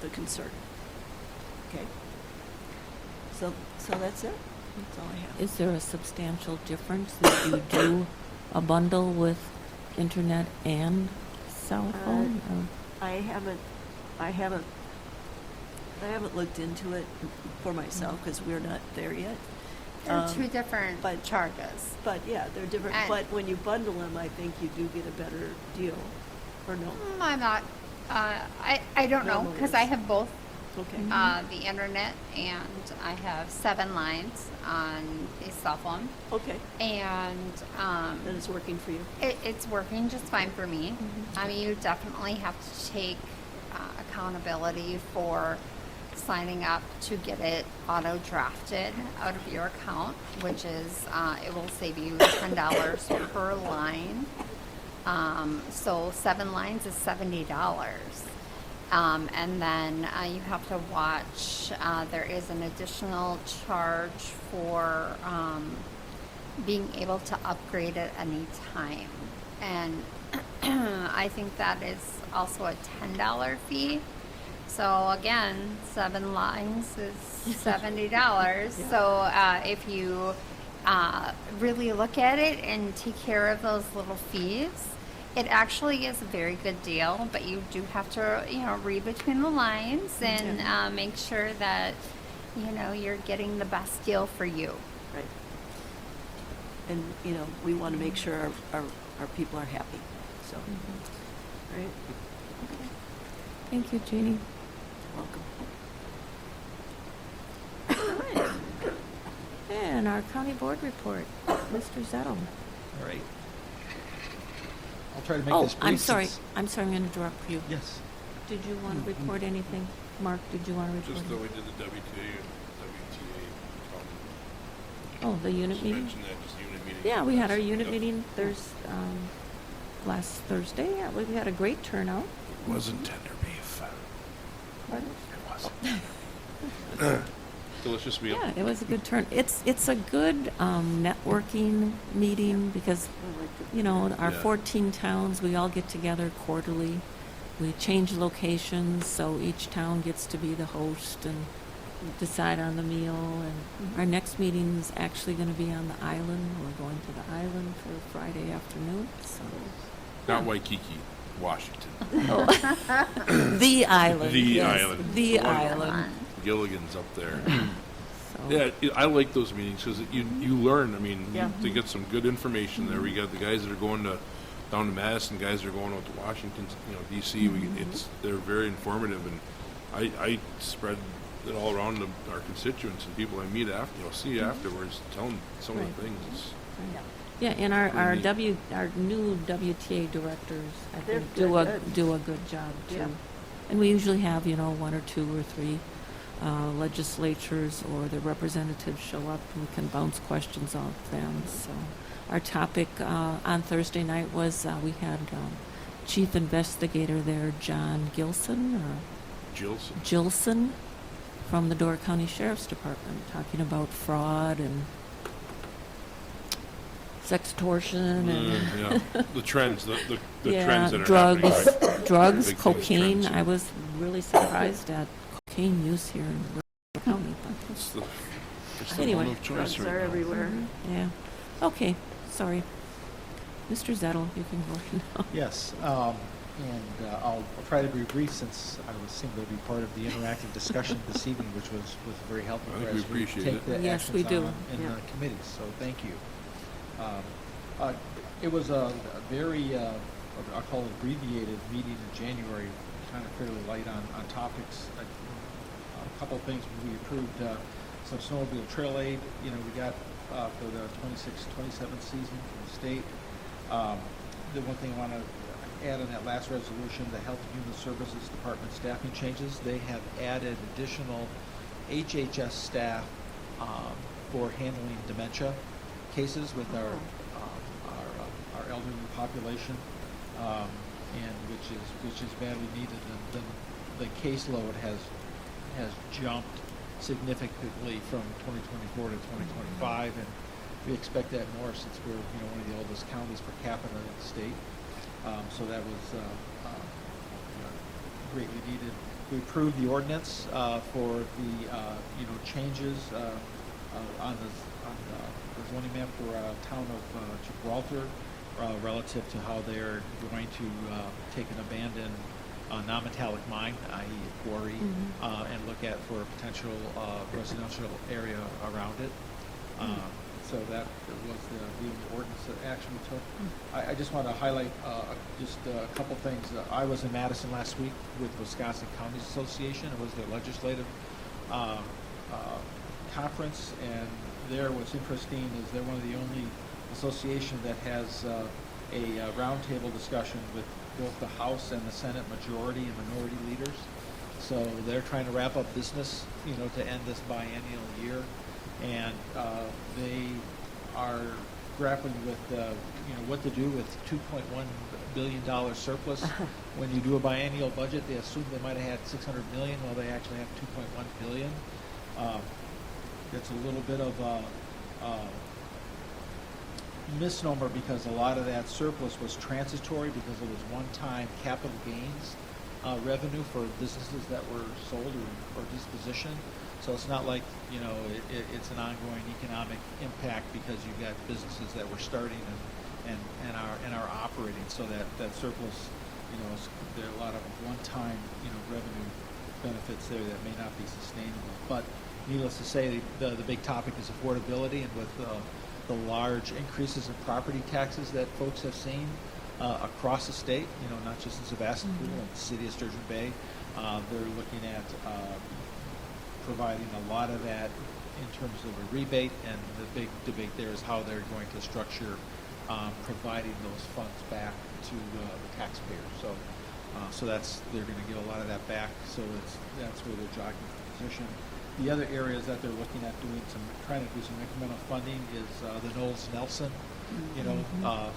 the concern. Okay? So that's it. That's all I have. Is there a substantial difference if you do a bundle with internet and cell phone? or- I haven't looked into it for myself because we're not there yet. They're two different but- charges. But yeah, they're different. And- But when you bundle them, I think you do get a better deal, or no? I'm not, I don't know, because I have both Okay. the internet and I have 7 lines on a cell phone. Okay. And Then it's working for you. it's working just fine for me. I mean, you definitely have to take accountability for signing up to get it auto drafted out of your account, which is it will save you $10 per line. So 7 lines is $70. And then you have to watch, there is an additional charge for being able to upgrade at any time. And I think that is also a $10 fee. So again, 7 lines is $70. So if you really look at it and take care of those little fees, it actually is a very good deal, but you do have to, read between the lines and make sure that, you're getting the best deal for you. Right. And, we want to make sure our people are happy, so. Right? Thank you, Jeannie. Welcome. And our county board report, Mr. Zettel. All right. I'll try to make Oh, this brief. I'm sorry. since- I'm sorry, I'm going to interrupt you. Yes. Did you want to report anything? Mark, did you want to report? Just that we anything? did the WTA Oh, the unit just meeting? mention that, just unit meeting. Yeah, we had our unit Yep. meeting last Thursday. Yeah, we had a great turnout. It wasn't tender beef. Pardon? It wasn't. Delicious meal. Yeah, it was a good turn. It's a good networking meeting because, our Yeah. 14 towns, we all get together quarterly. We change locations, so each town gets to be the host and decide on the meal. And our next meeting's actually going to be on the island. We're going to the island for Friday afternoon. So Not Waikiki, Washington. the island. The yes, island. The Wonderful. island. Gilligan's up there. So, Yeah, I like those meetings because you learn. I mean, Yeah. to get some good information there. We got the guys that are going down to Madison, guys that are going out to Washington, D.C. They're very informative, and I spread it all around our constituents and people I meet see afterwards, tell them some of Right. the things. It's, Yeah, and our Pretty our new WTA directors, I They're think, good. do a good job too. Yeah. And we usually have 1 or 2 or 3 legislatures or their representatives show up, and we can bounce questions off them. So our topic on Thursday night was we had Chief Investigator there, John Gilson from the Door County Sheriff's Department, talking about fraud and sextortion and the trends, the yeah, trends that are drugs, happening. Right? drugs, Big things, cocaine. trends. I was really surprised at cocaine use here in River County. It's the Anyway. one of choice Drugs right are now. everywhere. Yeah. Okay. Sorry, Mr. Zettel, you can go now. Yes, and I'll try to be brief since I was seemed to be part of the interactive discussion this evening, which was very helpful I think for we us to appreciate take it. the Yes, actions we do. on in Yeah. the committees, so thank you. It was a very, I'll call it abbreviated meeting in January, kind of fairly light on topics. A couple of things we approved some snowmobile trail aid, we got for the 26-27 season from the state. The one thing I want to add on that last resolution, the Health and Human Services Department staffing changes, they have added additional HHS staff for handling dementia cases with our elderly population, and which is badly needed. And the caseload has jumped significantly from 2024 to 2025, and we expect that more since we're one of the oldest counties per capita in the state. So that was greatly needed. We approved the ordinance for the changes on the zoning map for town of Gibraltar relative to how they're going to take an abandoned non-metallic mine, i.e. a quarry, and look at for a potential residential area around it. So that was the ordinance that action we took. I just want to highlight just a couple things. I was in Madison last week with Wisconsin Counties Association. It was their legislative conference, and there what's interesting is they're one of the only association that has a roundtable discussion with both the House and the Senate majority and minority leaders. So they're trying to wrap up business, to end this biennial year. And they are grappling with, what to do with $2.1 billion surplus. When you do a biennial budget, they assume they might have had $600 million, while they actually have $2.1 billion. It's a little bit of a misnomer because a lot of that surplus was transitory because it was one-time capital gains revenue for businesses that were sold or dispositioned. So it's not like, it's an ongoing economic impact because you've got businesses that were starting and are operating. So that surplus, there are a lot of one-time, revenue benefits there that may not be sustainable. But needless to say, the big topic is affordability, and with the large increases in property taxes that folks have seen across the state, not just in Sevastopol and the city of Sturgeon Bay, they're looking at providing a lot of that in terms of a rebate, and the big debate there is how they're going to structure providing those funds back to the taxpayer. So they're going to get a lot of that back. So that's where they're jockeying for position. The other areas that they're looking at trying to do some incremental funding is the Knowles Nelson,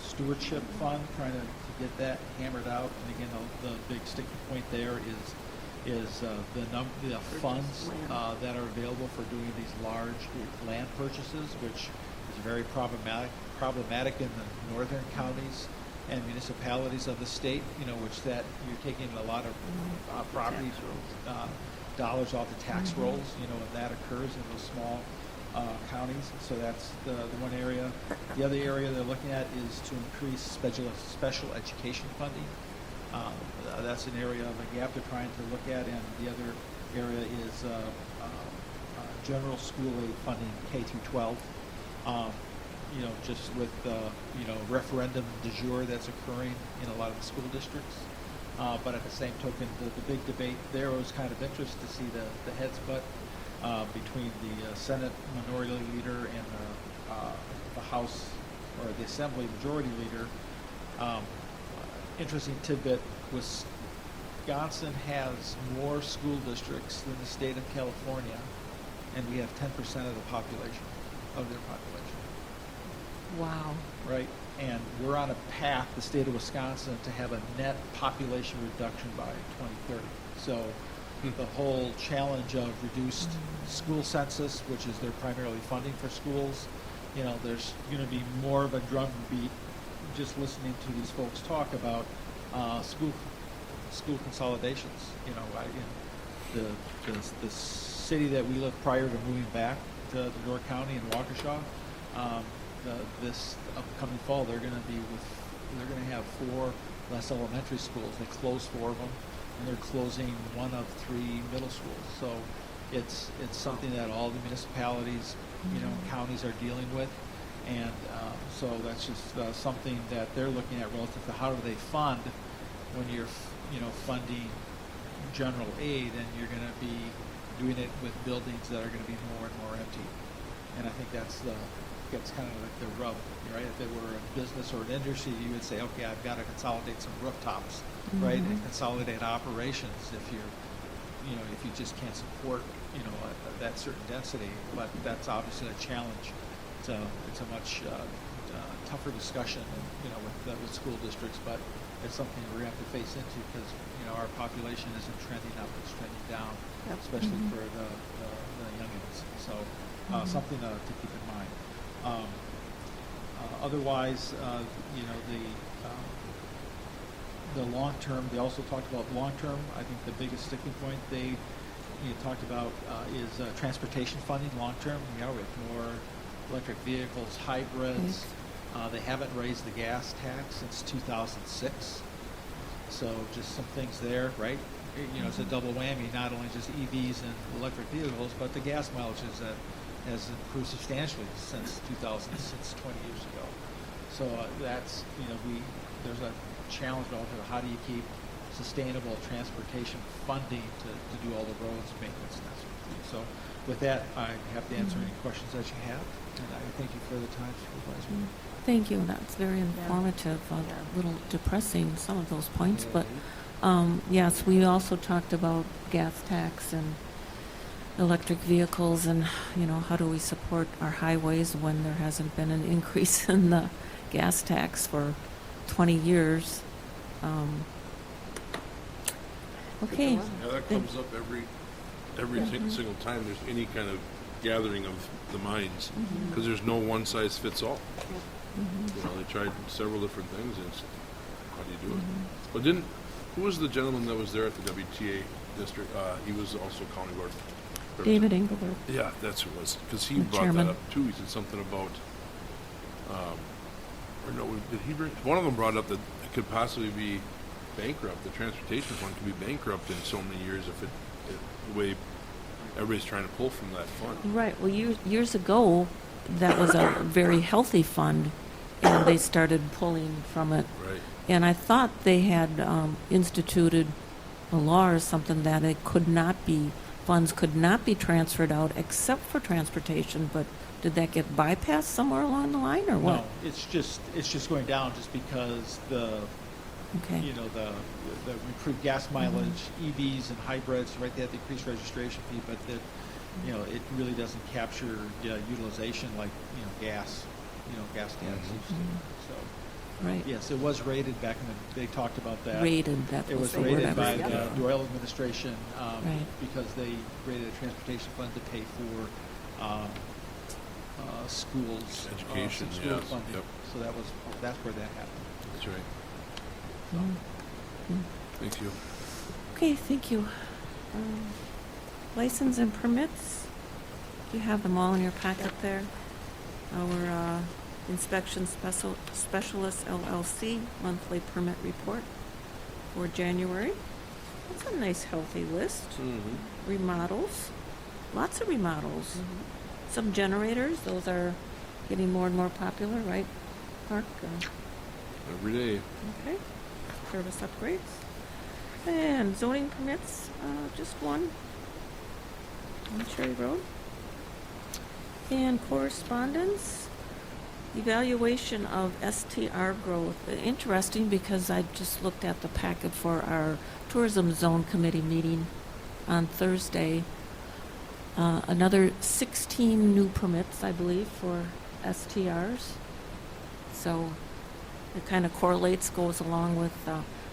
stewardship fund, trying to get that hammered out. And again, the big sticking point there is the funds that are available for doing these large land purchases, which is very problematic in the northern counties and municipalities of the state, which that you're taking a lot of property dollars off the tax rolls, and that occurs in those small counties. So that's the one area. The other area they're looking at is to increase special education funding. That's an area of a gap they're trying to look at, and the other area is general school aid funding, K through 12. Just with referendum du jour that's occurring in a lot of the school districts. But at the same token, the big debate there was kind of interest to see the heads butt between the Senate minority leader and the House or the Assembly majority leader. Interesting tidbit, Wisconsin has more school districts than the state of California, and we have 10% of the population, of their population. Wow. Right? And we're on a path, the state of Wisconsin, to have a net population reduction by 2030. So the whole challenge of reduced school census, which is their primarily funding for schools, there's going to be more of a drumbeat just listening to these folks talk about school consolidations. The city that we lived prior to moving back to Door County and Waukesha, this upcoming fall, they're going to have 4 less elementary schools. They closed 4 of them, and they're closing 1 of 3 middle schools. So it's something that all the municipalities, counties are dealing with, and so that's just something that they're looking at relative to how do they fund when you're, funding general aid, and you're going to be doing it with buildings that are going to be more and more empty. And I think that's kind of like the rub, right? If it were a business or an industry, you would say, okay, I've got to consolidate some rooftops, right, and consolidate operations if if you just can't support, that certain density. But that's obviously a challenge. It's a much tougher discussion, with school districts, but it's something we're going to have to face into because, our population isn't trending up, it's trending down, especially for the youngins. So something to keep in mind. Otherwise, the long term, they also talked about long term. I think the biggest sticking point they talked about is transportation funding long term. With more electric vehicles, hybrids. They haven't raised the gas tax since 2006. So just some things there, right? It's a double whammy, not only just EVs and electric vehicles, but the gas mileage has improved substantially since 2000, since 20 years ago. So that's, there's a challenge relative to how do you keep sustainable transportation funding to do all the roads maintenance and that sort of thing. So with that, I'm happy to answer any questions that you have, and I thank you for the time, Supervisor. Thank you. That's very informative. A little depressing, some of those points, but yes, we also talked about gas tax and electric vehicles and, how do we support our highways when there hasn't been an increase in the gas tax for 20 years. Okay. Yeah, that comes up every single time there's any kind of gathering of the minds, because there's no one size fits all. They tried several different things, and it's, how do you do it? But who was the gentleman that was there at the WTA district? He was also county board. David Engelberg. Yeah, that's who it was, because he The brought chairman. that up too. He said something about, or no, did he bring? One of them brought up that it could possibly be bankrupt. The transportation fund could be bankrupt in so many years if the way everybody's trying to pull from that fund. Right. Well, years ago, that was a very healthy fund, and they started pulling from it. Right. And I thought they had instituted a law or something that funds could not be transferred out except for transportation, but did that get bypassed somewhere along the line, or what? No, it's just going down just because the improved gas mileage, EVs and hybrids, right? They have the increased registration fee, but it really doesn't capture utilization like gas tax used to. So Right. yes, it was rated back in they talked about that. Rated, that It was the word I rated by was the looking Doyle administration Right. because they rated a transportation fund to pay for schools, Education, some school yes, funding. yep. So that's where that happened. That's right. Mm. Thank you. Okay, thank you. License and permits, you have them all in your packet there. Our Inspection Specialist LLC monthly permit report for January. That's a nice healthy list. Remodels, lots of remodels. Some generators, those are getting more and more popular, right, Mark? Every day. Okay, service upgrades. And zoning permits, just one on Cherry Road. And correspondence, evaluation of STR growth. Interesting, because I just looked at the packet for our Tourism Zone Committee meeting on Thursday. Another 16 new permits, I believe, for STRs. So it kind of correlates, goes along with,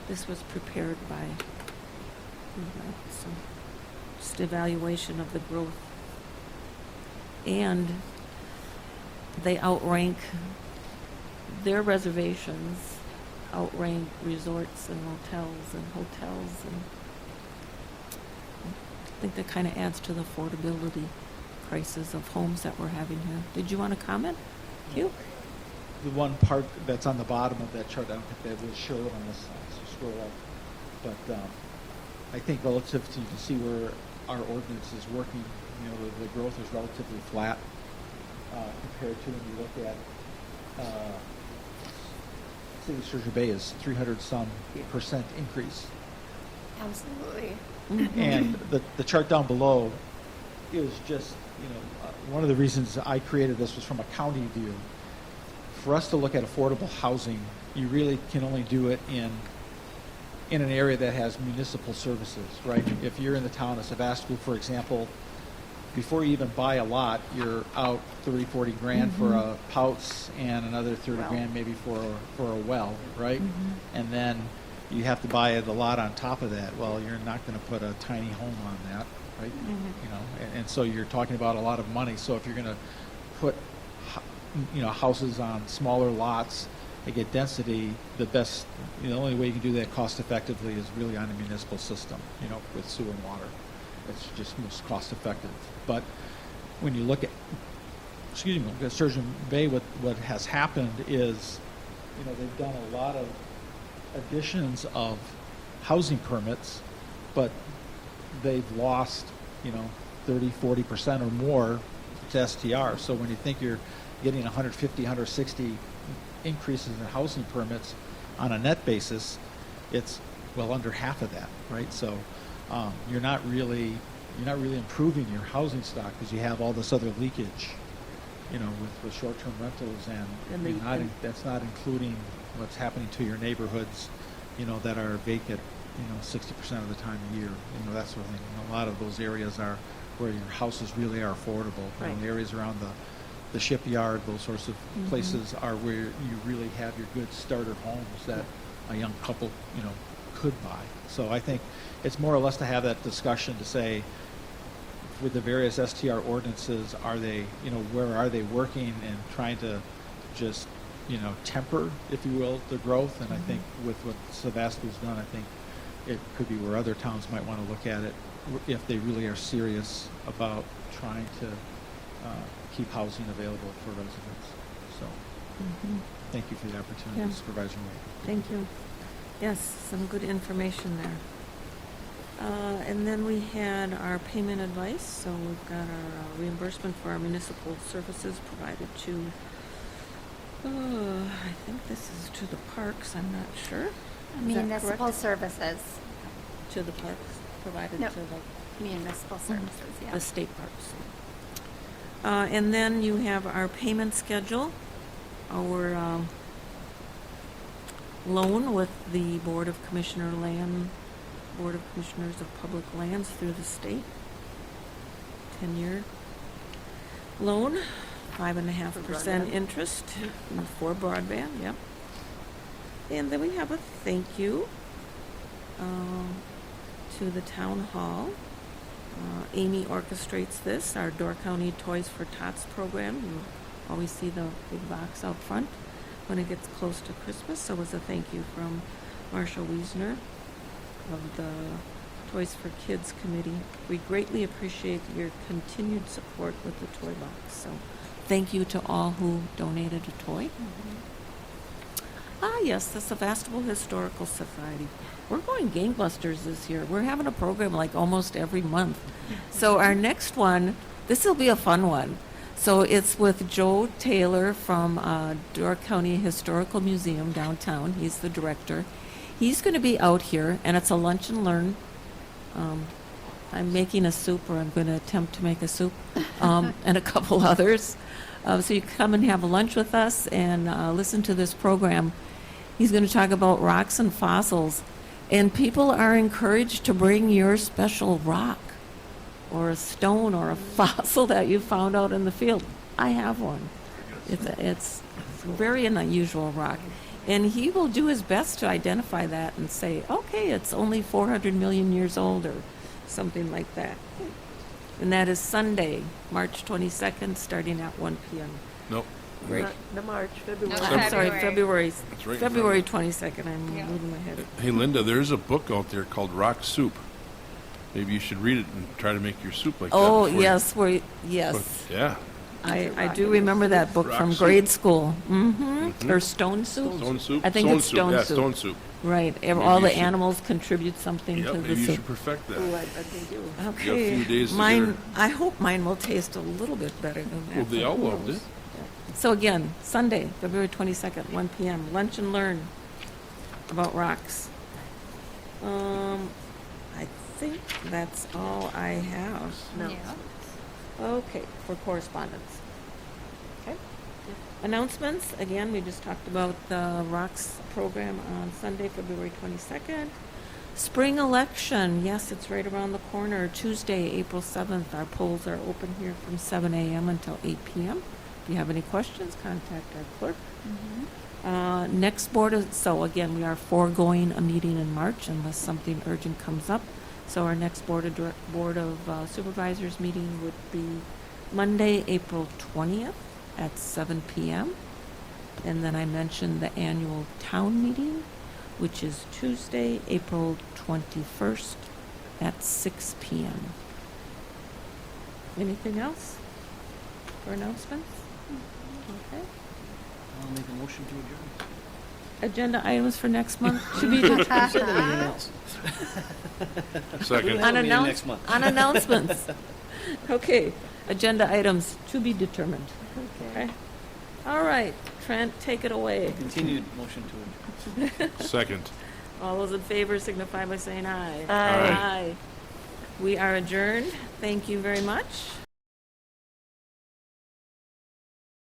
this was prepared by, so just evaluation of the growth. And they outrank their reservations, outrank resorts and motels and hotels, and I think that kind of adds to the affordability prices of homes that we're having here. Did you want to comment, Hugh? The one part that's on the bottom of that chart, I don't think that was showed on this slide, so scroll up. But I think relative to, you can see where our ordinance is working, the growth is relatively flat compared to when you look at City of Sturgeon Bay is 300% increase. Absolutely. And the chart down below is just, one of the reasons I created this was from a county view. For us to look at affordable housing, you really can only do it in an area that has municipal services, right? If you're in the town of Sevastopol, for example, before you even buy a lot, you're out 30, 40 grand for a house and another 30 grand maybe for a well, right? And then you have to buy the lot on top of that. Well, you're not going to put a tiny home on that, right? And so you're talking about a lot of money. So if you're going to put houses on smaller lots to get density, the only way you can do that cost effectively is really on a municipal system, with sewer and water. It's just most cost effective. But when you look at, Sturgeon Bay, what has happened is, they've done a lot of additions of housing permits, but they've lost, 30, 40% or more to STR. So when you think you're getting 150, 160 increases in housing permits on a net basis, it's well under half of that, right? So you're not really improving your housing stock because you have all this other leakage, with short-term rentals, and that's not including what's happening to your neighborhoods, that are vacant, 60% of the time of year, that sort of thing. And a lot of those areas are where your houses really are affordable. Right. The areas around the shipyard, those sorts of places are where you really have your good starter homes that a young couple, could buy. So I think it's more or less to have that discussion to say, with the various STR ordinances, are they, where are they working and trying to just, temper, if you will, the growth? And I think with what Sevastopol's done, I think it could be where other towns might want to look at it if they really are serious about trying to keep housing available for residents. So, thank you for the opportunity, Yeah. Supervisor Wait. Thank you. Yes, some good information there. And then we had our payment advice, so we've got our reimbursement for our municipal services provided to, I think this is to the parks, I'm not sure. Is that Municipal correct? services, To the parks, provided No. to the municipal services, yeah. the state parks. And then you have our payment schedule, our loan with the Board of Board of Commissioners of Public Lands through the state. 10-year loan, 5.5% interest for broadband, yep. And then we have a thank you to the town hall. Amy orchestrates this, our Door County Toys for Tots program. You always see the big box out front when it gets close to Christmas. So it was a thank you from Marshall Wiesner of the Toys for Kids Committee. We greatly appreciate your continued support with the toy box. So thank you to all who donated a toy. Yes, the Sevastopol Historical Society. We're going gangbusters this year. We're having a program like almost every month. So our next one, this will be a fun one. So it's with Joe Taylor from Door County Historical Museum downtown. He's the director. He's going to be out here, and it's a lunch and learn. I'm making a soup, or I'm going to attempt to make a soup, and a couple others. So you come and have lunch with us and listen to this program. He's going to talk about rocks and fossils. And people are encouraged to bring your special rock or a stone or a fossil that you found out in the field. I have one. It's very an unusual rock. And he will do his best to identify that and say, okay, it's only 400 million years old or something like that. And that is Sunday, March 22nd, starting at 1 p.m. Nope. Great. Not March, February. No, I'm sorry, February. That's right in February front 22nd. I'm Yeah. moving my head. Hey, Linda, there's a book out there called Rock Soup. Maybe you should read it and try to make your soup like that. Oh, before you- yes, yes. But, yeah. I do remember that book Rock from soup. grade school. Mm-hmm. Or stone soup. Stone soup? I think Stone it's soup. stone Yeah, soup. stone soup. Right. Maybe All you the should- animals contribute something Yep, to the maybe you soup. should perfect that. Oh, I think you do. Okay. few days to mine. dinner. I hope mine will taste a little bit better than that. Well, they but all who loved knows? it. So again, Sunday, February 22nd, 1 p.m. Lunch and learn about rocks. I think that's all I have. No. Yeah. Okay, for correspondence. Okay. Announcements, again, we just talked about the Rocks program on Sunday, February 22nd. Spring election, yes, it's right around the corner, Tuesday, April 7th. Our polls are open here from 7 a.m. until 8 p.m. If you have any questions, contact our clerk. Next so again, we are foregoing a meeting in March unless something urgent comes up. So our next Board of Supervisors meeting would be Monday, April 20th at 7 p.m. And then I mentioned the annual town meeting, which is Tuesday, April 21st at 6 p.m. Anything else for announcements? Okay. I'll make a motion to adjourn. Agenda items for next month to be Said anything else. Second. We'll have a meeting next month. on announcements. Okay, agenda items to be determined. Okay. All right, Trent, take it away. Continued motion to adjourn. Second. All those in favor signify by saying aye. Aye. We are adjourned. Thank you very much.